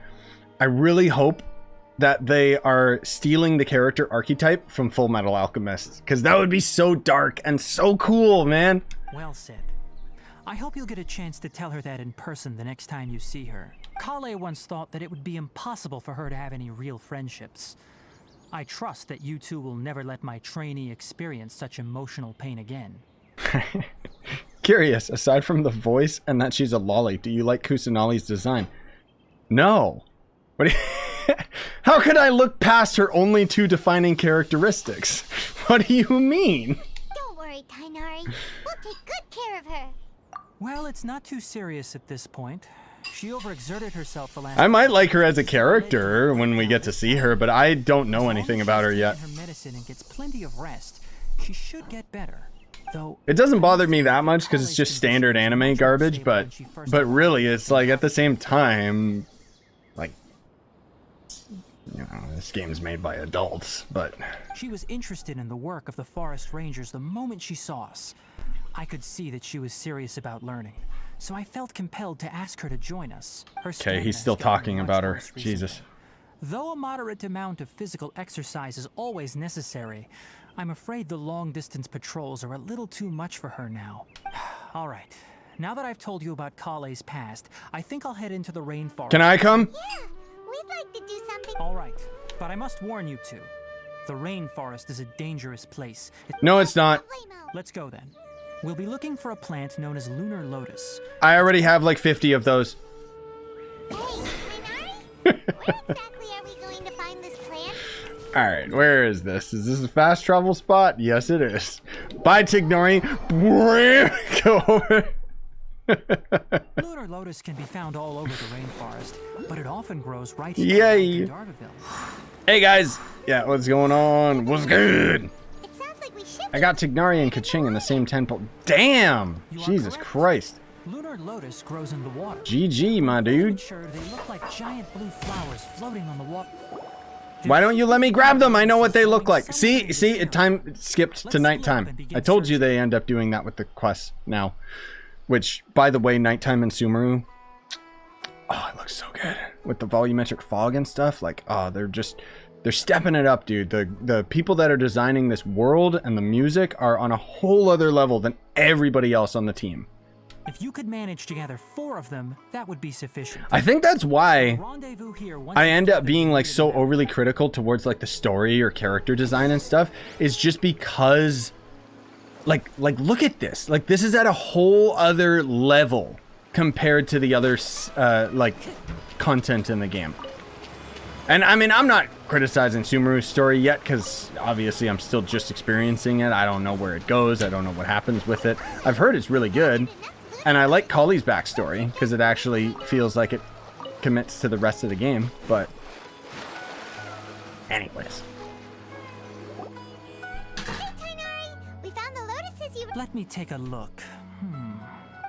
I really hope that they are stealing the character archetype from Full Metal Alchemist. Because that would be so dark and so cool, man. Well said. I hope you'll get a chance to tell her that in person the next time you see her. Collei once thought that it would be impossible for her to have any real friendships. I trust that you two will never let my trainee experience such emotional pain again. Curious, aside from the voice and that she's a lolly, do you like Kusanali's design? No. What do you... How could I look past her only two defining characteristics? What do you mean? Don't worry, Tighnari. We'll take good care of her. Well, it's not too serious at this point. She overexerted herself the last. I might like her as a character when we get to see her, but I don't know anything about her yet. Her medicine and gets plenty of rest. She should get better. Though It doesn't bother me that much because it's just standard anime garbage, but really, it's like at the same time, like, you know, this game's made by adults, but she was interested in the work of the forest rangers the moment she saw us. I could see that she was serious about learning, so I felt compelled to ask her to join us. Okay, he's still talking about her. Jesus. Though a moderate amount of physical exercise is always necessary, I'm afraid the long-distance patrols are a little too much for her now. All right, now that I've told you about Collei's past, I think I'll head into the rainforest. Can I come? Yeah, we'd like to do something. All right, but I must warn you two. The rainforest is a dangerous place. No, it's not. Let's go then. We'll be looking for a plant known as lunar lotus. I already have like 50 of those. Hey, Tighnari? Where exactly are we going to find this plant? Alright, where is this? Is this a fast travel spot? Yes, it is. Bye, Tighnari. Go over. Lunar lotus can be found all over the rainforest, but it often grows right here Yay. in Darville. Hey, guys. Yeah, what's going on? What's good? It sounds like we should. I got Tighnari and Kaching in the same temple. Damn! You are Jesus correct. Christ. Lunar lotus grows in the water. GG, my dude. Sure, they look like giant blue flowers floating on the water. Why don't you let me grab them? I know what they look like. See, it time skipped to nighttime. I told you they end up doing that with the quests now. Which, by the way, nighttime in Sumeru. Oh, it looks so good. With the volumetric fog and stuff. Like, oh, they're stepping it up, dude. The people that are designing this world and the music are on a whole other level than everybody else on the team. If you could manage to gather 4 of them, that would be sufficient. I think that's why Rendezvous here once I you end gather up being like so overly critical towards like the story or character design and stuff is just because like look at this. Like this is at a whole other level compared to the other like content in the game. And I mean, I'm not criticizing Sumeru's story yet because obviously I'm still just experiencing it. I don't know where it goes. I don't know what happens with it. I've heard it's really good. And I like Collei's backstory because it actually feels like it commits to the rest of the game. But anyways. Hey, Tighnari! We found the lotuses you. Let me take a look.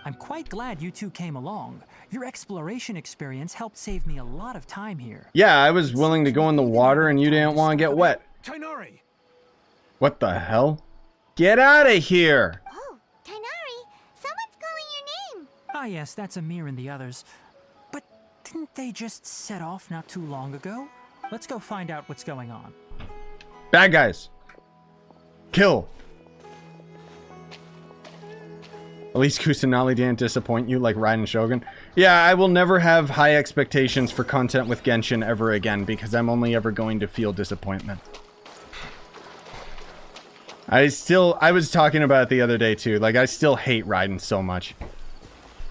I'm quite glad you two came along. Your exploration experience helped save me a lot of time here. Yeah, I was willing to go in the water and you didn't want to get wet. Tighnari! What the hell? Get out of here! Oh, Tighnari! Someone's calling your name. Ah yes, that's Amir and the others. But didn't they just set off not too long ago? Let's go find out what's going on. Bad guys. Kill. At least Kusanali didn't disappoint you like Raiden Shogun. Yeah, I will never have high expectations for content with Genshin ever again because I'm only ever going to feel disappointment. I was talking about it the other day too. Like, I still hate Raiden so much.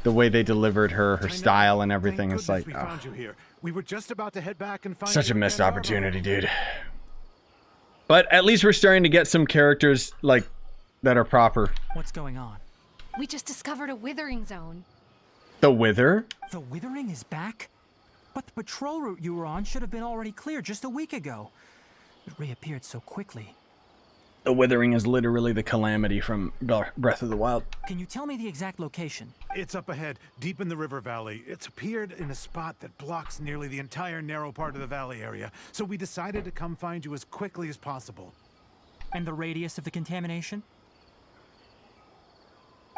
The way they delivered her style and everything. It's like, we found you here. We were just about to head back and find such a you missed again, opportunity, dude. But at least we're starting to get some characters, like, that are proper. What's going on? We just discovered a withering zone. The Wither? The Withering is back? But the patrol route you were on should have been already clear just a week ago. It reappeared so quickly. The Withering is literally the calamity from Breath of the Wild. Can you tell me the exact location? It's up ahead, deep in the river valley. It's appeared in a spot that blocks nearly the entire narrow part of the valley area. So we decided to come find you as quickly as possible. And the radius of the contamination?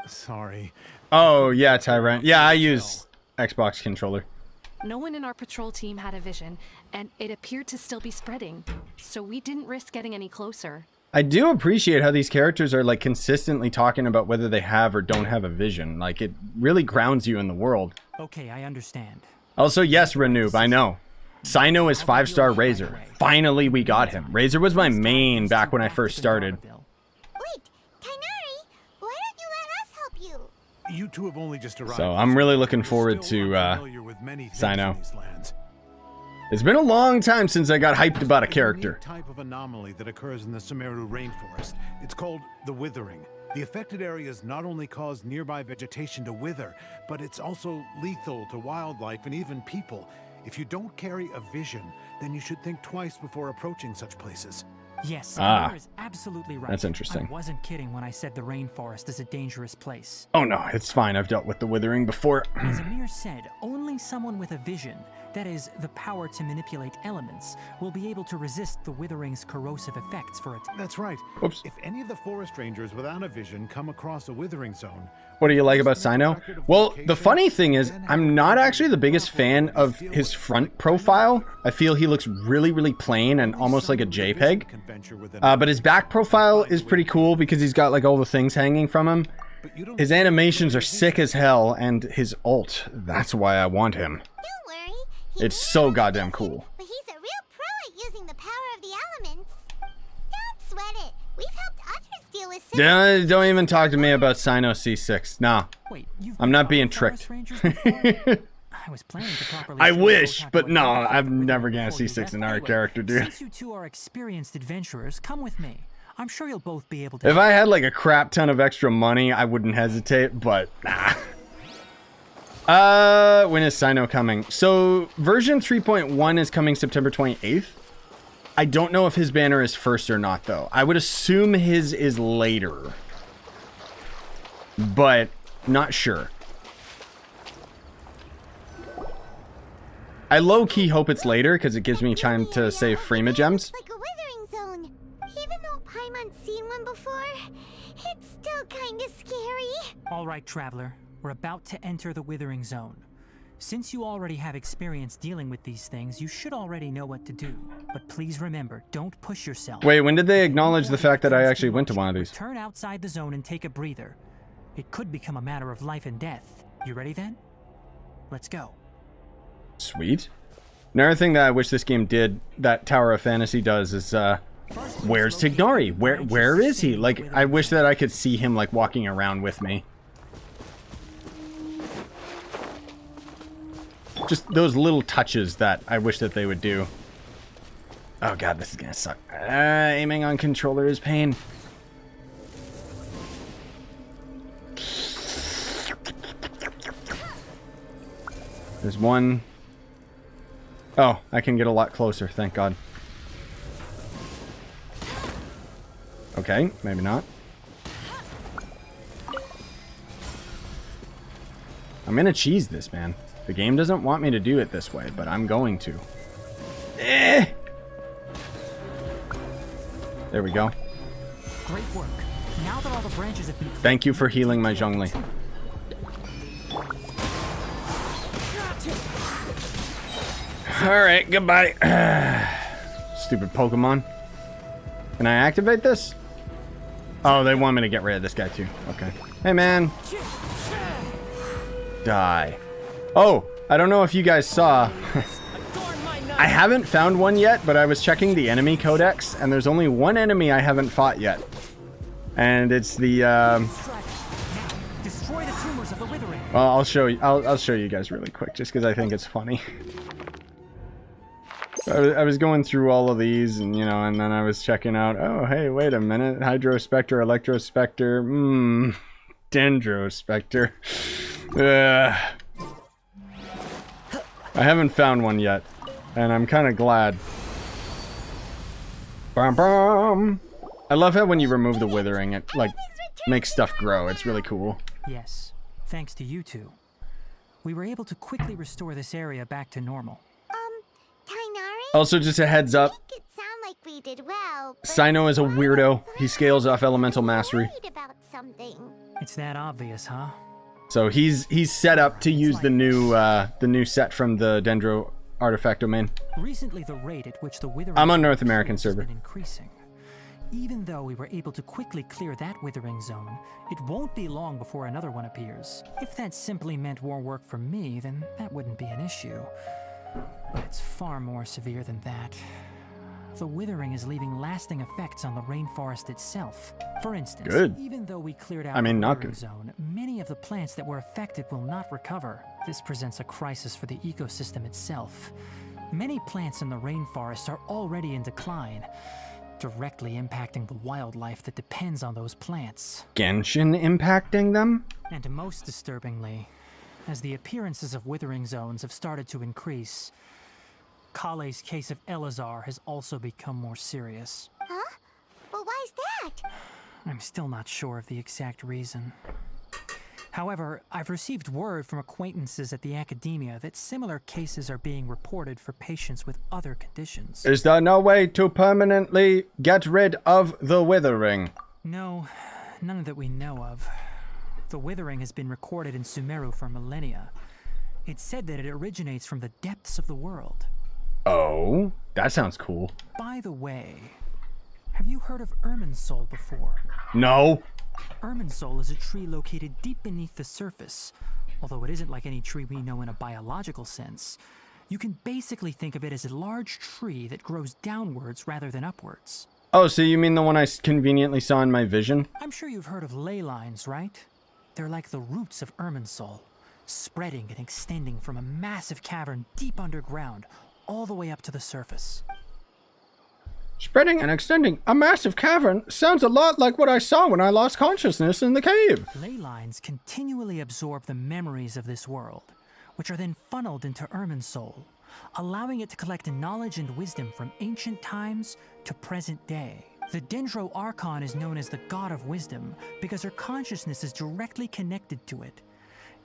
Sorry. Oh, yeah, Tyrant. Yeah, I use Xbox controller. No one in our patrol team had a vision, and it appeared to still be spreading. So we didn't risk getting any closer. I do appreciate how these characters are like consistently talking about whether they have or don't have a vision. Like, it really grounds you in the world. Okay, I understand. Also, yes, Renoob, I know. Cyno is 5-star Razor. Finally, we got him. Razor was my main back when I first started. Wait, Tighnari! Why don't you let us help you? You two have only just arrived. So I'm really looking We're forward still to unfamiliar with many things in Cyno. these lands. It's been a long time since I got hyped about a character. It's a unique type of anomaly that occurs in the Sumeru rainforest. It's called the withering. The affected areas not only cause nearby vegetation to wither, but it's also lethal to wildlife and even people. If you don't carry a vision, then you should think twice before approaching such places. Yes, Sumeru is absolutely right. That's interesting. I wasn't kidding when I said the rainforest is a dangerous place. Oh no, it's fine. I've dealt with the withering before. As Amir said, only someone with a vision, that is, the power to manipulate elements, will be able to resist the withering's corrosive effects for a time. That's right. Oops. If any of the forest rangers without a vision come across a withering zone... What do you like about Cyno? Well, the funny thing is, I'm not actually the biggest fan of his front profile. I feel he looks really, really plain and almost like a JPEG. But his back profile is pretty cool because he's got like all the things hanging from him. His animations are sick as hell, and his ult, that's why I want him. Don't worry. It's so goddamn cool. But he's a real pro at using the power of the elements. Don't sweat it. We've helped others deal with Don't even talk to me about Cyno C6. Nah, Wait, I'm not being tricked. I was planning to properly I wish, but no, I'm never gonna see C6 in our character, dude. Since you two are experienced adventurers, come with me. I'm sure you'll both be able to. If I had like a crap ton of extra money, I wouldn't hesitate, but nah. When is Cyno coming? So version 3.1 is coming September 28th. I don't know if his banner is first or not, though. I would assume his is later, but not sure. I low-key hope it's later because it gives me time to save Freema gems. Like a withering zone. Even though Paimon's seen one before, it's still kinda scary. All right, traveler. We're about to enter the withering zone. Since you already have experience dealing with these things, you should already know what to do. But please remember, don't push yourself. Wait, when did they acknowledge the fact that I actually went to one of these? Turn outside the zone and take a breather. It could become a matter of life and death. You ready then? Let's go. Sweet. Another thing that I wish this game did, that Tower of Fantasy does, is where's Tighnari? Where is he? Like, I wish that I could see him like walking around with me. Just those little touches that I wish that they would do. Oh god, this is gonna suck. Aiming on controller is pain. There's one. Oh, I can get a lot closer, thank god. Okay, maybe not. I'm gonna cheese this, man. The game doesn't want me to do it this way, but I'm going to. Eh! There we go. Great work. Now that all the branches have been Thank you for healing my Zhongli. Alright, goodbye. Stupid Pokemon. Can I activate this? Oh, they want me to get rid of this guy too. Okay. Hey, man. Die. Oh, I don't know if you guys saw. I haven't found one yet, but I was checking the enemy codex, and there's only one enemy I haven't fought yet. And it's the, destroy the tumors of the withering. Well, I'll show you. I'll show you guys really quick, just because I think it's funny. I was going through all of these, and you know, and then I was checking out. Oh, hey, wait a minute. Hydro Spectre, Electro Spectre, Dendro Spectre. I haven't found one yet, and I'm kind of glad. Bum, bum. I love how when you remove the withering, it like makes stuff grow. It's really cool. Yes, thanks to you two. We were able to quickly restore this area back to normal. Tighnari? Also, just a heads up, Make it sound like we did well. but Cyno is a weirdo. He scales off elemental I'm mastery. worried about something. It's that obvious, huh? So he's set up to use the new set from the Dendro artifact domain. Recently, the rate at which the withering I'm on North American has server. been increasing. Even though we were able to quickly clear that withering zone, it won't be long before another one appears. If that simply meant more work for me, then that wouldn't be an issue. But it's far more severe than that. The withering is leaving lasting effects on the rainforest itself. For instance, Good. even though we cleared out I mean, the not withering good. zone, many of the plants that were affected will not recover. This presents a crisis for the ecosystem itself. Many plants in the rainforest are already in decline, directly impacting the wildlife that depends on those plants. Genshin impacting them? And most disturbingly, as the appearances of withering zones have started to increase, Collei's case of Elazar has also become more serious. Huh? Well, why is that? I'm still not sure of the exact reason. However, I've received word from acquaintances at the academia that similar cases are being reported for patients with other conditions. Is there no way to permanently get rid of the withering? No, none that we know of. The withering has been recorded in Sumeru for millennia. It's said that it originates from the depths of the world. Oh, that sounds cool. By the way, have you heard of Irminsul before? No. Irminsul is a tree located deep beneath the surface. Although it isn't like any tree we know in a biological sense, you can basically think of it as a large tree that grows downwards rather than upwards. Oh, so you mean the one I conveniently saw in my vision? I'm sure you've heard of ley lines, right? They're like the roots of Irminsul, spreading and extending from a massive cavern deep underground, all the way up to the surface. Spreading and extending a massive cavern sounds a lot like what I saw when I lost consciousness in the cave. Ley lines continually absorb the memories of this world, which are then funneled into Irminsul, allowing it to collect knowledge and wisdom from ancient times to present day. The Dendro Archon is known as the God of Wisdom because her consciousness is directly connected to it.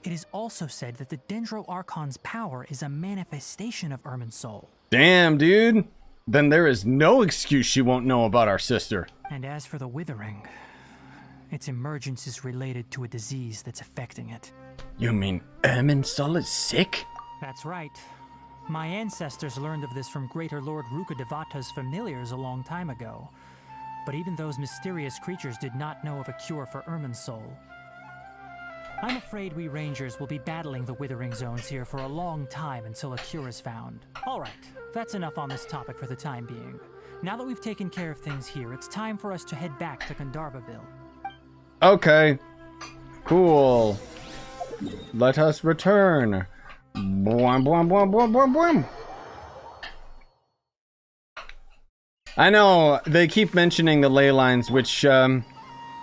It is also said that the Dendro Archon's power is a manifestation of Irminsul. Damn, dude. Then there is no excuse she won't know about our sister. And as for the withering, its emergence is related to a disease that's affecting it. You mean Irminsul is sick? That's right. My ancestors learned of this from Greater Lord Rukkhadevata's familiars a long time ago. But even those mysterious creatures did not know of a cure for Irminsul. I'm afraid we rangers will be battling the withering zones here for a long time until a cure is found. Alright, that's enough on this topic for the time being. Now that we've taken care of things here, it's time for us to head back to Gandharvaville. Okay. Cool. Let us return. Boom, boom, boom, boom, boom, boom. I know, they keep mentioning the ley lines, which,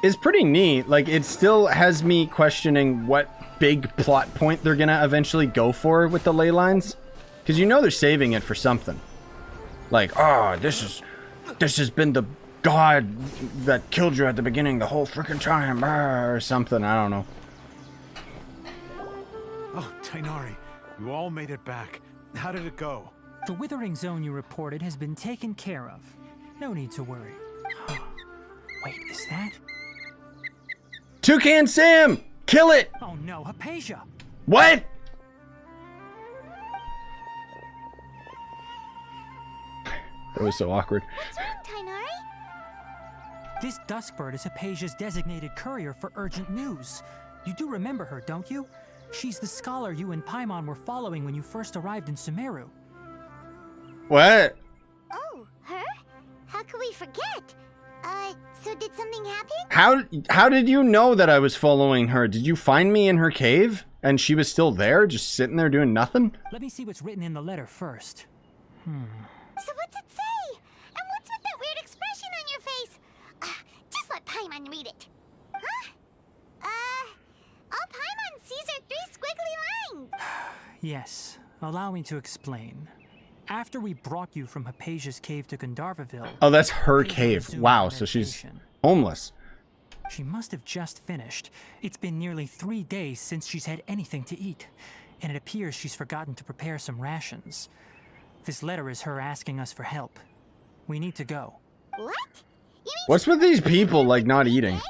is pretty neat. Like, it still has me questioning what big plot point they're gonna eventually go for with the ley lines. Because you know they're saving it for something. Like, oh, this has been the god that killed you at the beginning the whole freaking time, or something, I don't know. Oh, Tighnari, you all made it back. How did it go? The withering zone you reported has been taken care of. No need to worry. Wait, is that? Toucan Sam! Kill it! Oh no, Hypatia! What? That was so awkward. What's wrong, Tighnari? This Duskbird is Hypatia's designated courier for urgent news. You do remember her, don't you? She's the scholar you and Paimon were following when you first arrived in Sumeru. What? Oh, her? How could we forget? So did something happen? How did you know that I was following her? Did you find me in her cave? And she was still there, just sitting there doing nothing? Let me see what's written in the letter first. So what's it say? And what's with that weird expression on your face? Just let Paimon read it. Huh? All Paimon sees are 3 squiggly lines. Yes, allow me to explain. After we brought you from Hypatia's cave to Gandharvaville... Oh, that's her Hypatia cave. resumed Wow, her so she's meditation. homeless. She must have just finished. It's been nearly 3 days since she's had anything to eat, and it appears she's forgotten to prepare some rations. This letter is her asking us for help. We need to go. What? You mean What's with these people, like, not eating? days?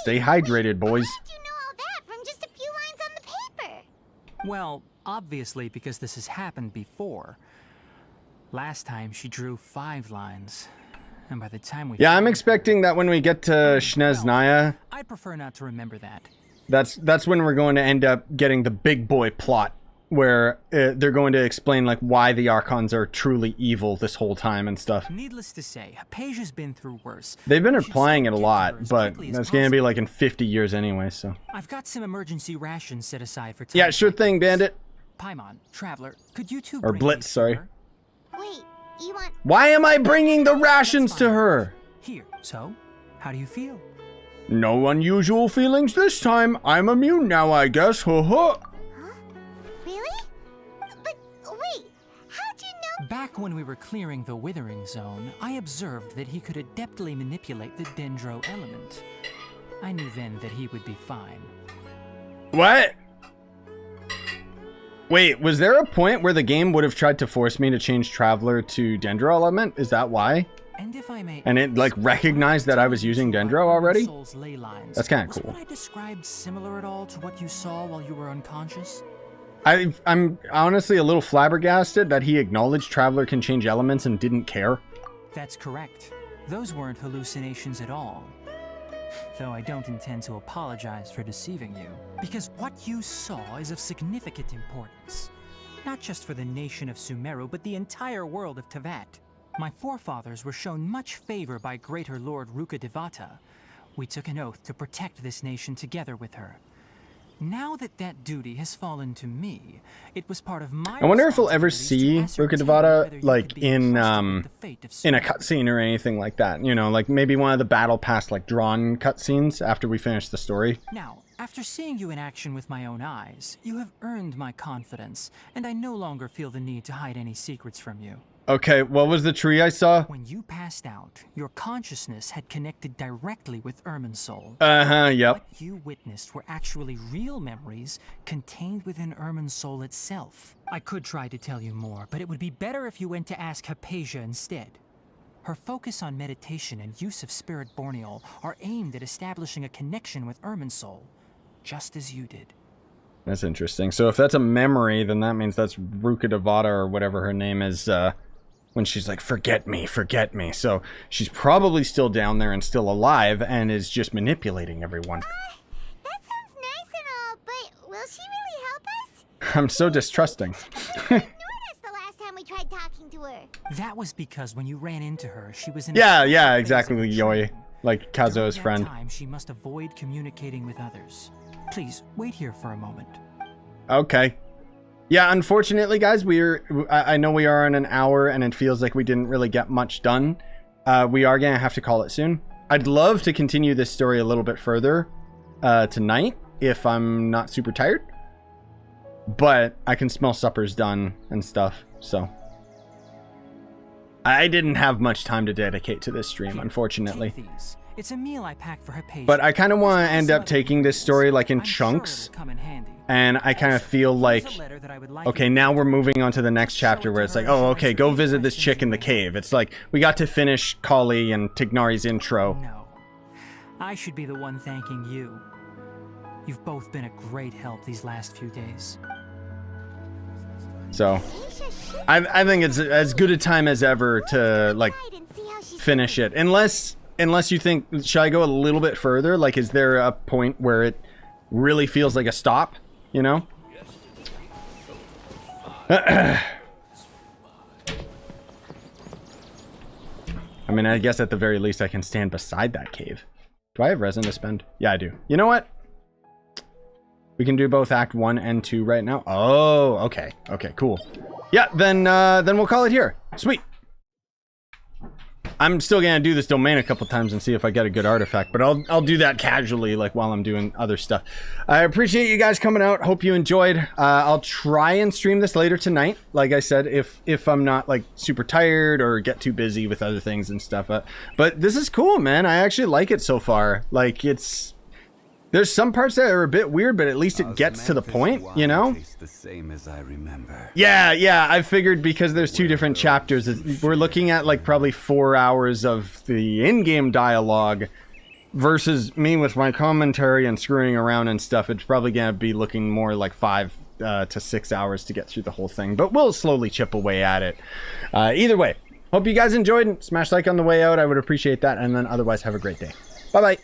Stay hydrated, boys. How did you know all that from just a few lines on the paper? Well, obviously because this has happened before. Last time she drew 5 lines, and by the time we... Yeah, I'm expecting that when we get to Shneznaya, I'd prefer not to remember that. that's when we're going to end up getting the big boy plot, where they're going to explain, like, why the Archons are truly evil this whole time and stuff. Needless to say, Hypatia's been through worse. They've been We should applying it still a get to her lot, as but quickly as that's going to be possible. like in 50 years anyway, so... I've got some emergency rations set aside for Yeah, times sure like thing, this. Bandit. Paimon, Traveler, could you two Or bring Blitz, these to sorry. her? Wait, you want... Why am I bringing the rations to her? Here, so, how do you feel? No unusual feelings this time. I'm immune now, I guess. Huh? Huh? Really? But wait, how'd you know? Back when we were clearing the withering zone, I observed that he could adeptly manipulate the Dendro element. I knew then that he would be fine. What? Wait, was there a point where the game would have tried to force me to change Traveler to Dendro element? Is that why? And if I may, And it like recognized that I was using Dendro already? Soul's ley lines. That's kind of Was cool. what I described similar at all to what you saw while you were unconscious? I'm honestly a little flabbergasted that he acknowledged Traveler can change elements and didn't care. That's correct. Those weren't hallucinations at all. Though I don't intend to apologize for deceiving you, because what you saw is of significant importance. Not just for the nation of Sumeru, but the entire world of Teyvat. My forefathers were shown much favor by Greater Lord Rukkhadevata. We took an oath to protect this nation together with her. Now that that duty has fallen to me, it was part of my... I wonder if we'll ever see responsibilities to ascertain Rukkhadevata whether you like could be in entrusted with the fate of a Sumeru. cutscene or anything like that. You know, like maybe one of the battle pass like drawn cutscenes after we finish the story. Now, after seeing you in action with my own eyes, you have earned my confidence, and I no longer feel the need to hide any secrets from you. Okay, what was the tree I saw? When you passed out, your consciousness had connected directly with Irminsul. Yep. What you witnessed were actually real memories contained within Irminsul itself. I could try to tell you more, but it would be better if you went to ask Hypatia instead. Her focus on meditation and use of Spirit Borneal are aimed at establishing a connection with Irminsul, just as you did. That's interesting. So if that's a memory, then that means that's Rukkhadevata or whatever her name is, when she's like, forget me, forget me. So she's probably still down there and still alive and is just manipulating everyone. That sounds nice and all, but will she really help us? I'm so distrusting. Ignored us the last time we tried talking to her. That was because when you ran into her, she was in Yeah, a yeah, phase exactly, of Yoi. training. Like During Kazuo's that friend. time, she must avoid communicating with others. Please, wait here for a moment. Okay. Yeah, unfortunately, guys, I know we are in an hour and it feels like we didn't really get much done. We are going to have to call it soon. I'd love to continue this story a little bit further tonight if I'm not super tired. But I can smell supper's done and stuff, so. I didn't have much time to dedicate to this stream, Here, unfortunately. take these. It's a meal I packed for Hypatia. But I kind of want to There's end some up other taking this story like in I'm sure chunks. it'll come in handy. And I kind of feel like, Here's a letter that I would like okay, you to now read. we're moving on to the next chapter where it's like, oh, okay, go visit this chick in the cave. It's like, we got to finish Collei and Tighnari's intro. No. I should be the one thanking you. You've both been a great help these last few days. So, I think it's as good a time as ever to, like, finish it. Unless you think, should I go a little bit further? Like, is there a point where it really feels like a stop? You know? I mean, I guess at the very least I can stand beside that cave. Do I have resin to spend? Yeah, I do. You know what? We can do both Act 1 and 2 right now. Oh, okay. Okay, cool. Yeah, then we'll call it here. Sweet. I'm still gonna do this domain a couple times and see if I get a good artifact, but I'll do that casually, like while I'm doing other stuff. I appreciate you guys coming out. Hope you enjoyed. I'll try and stream this later tonight. Like I said, if I'm not like super tired or get too busy with other things and stuff. But this is cool, man. I actually like it so far. Like there's some parts that are a bit weird, but at least it gets to the point, you know? The same as I remember. Yeah, I figured because there's two different chapters, we're looking at like probably 4 hours of the in-game dialogue versus me with my commentary and screwing around and stuff. It's probably gonna be looking more like 5 to 6 hours to get through the whole thing, but we'll slowly chip away at it. Either way, hope you guys enjoyed. Smash like on the way out, I would appreciate that, and then otherwise have a great day. Bye-bye.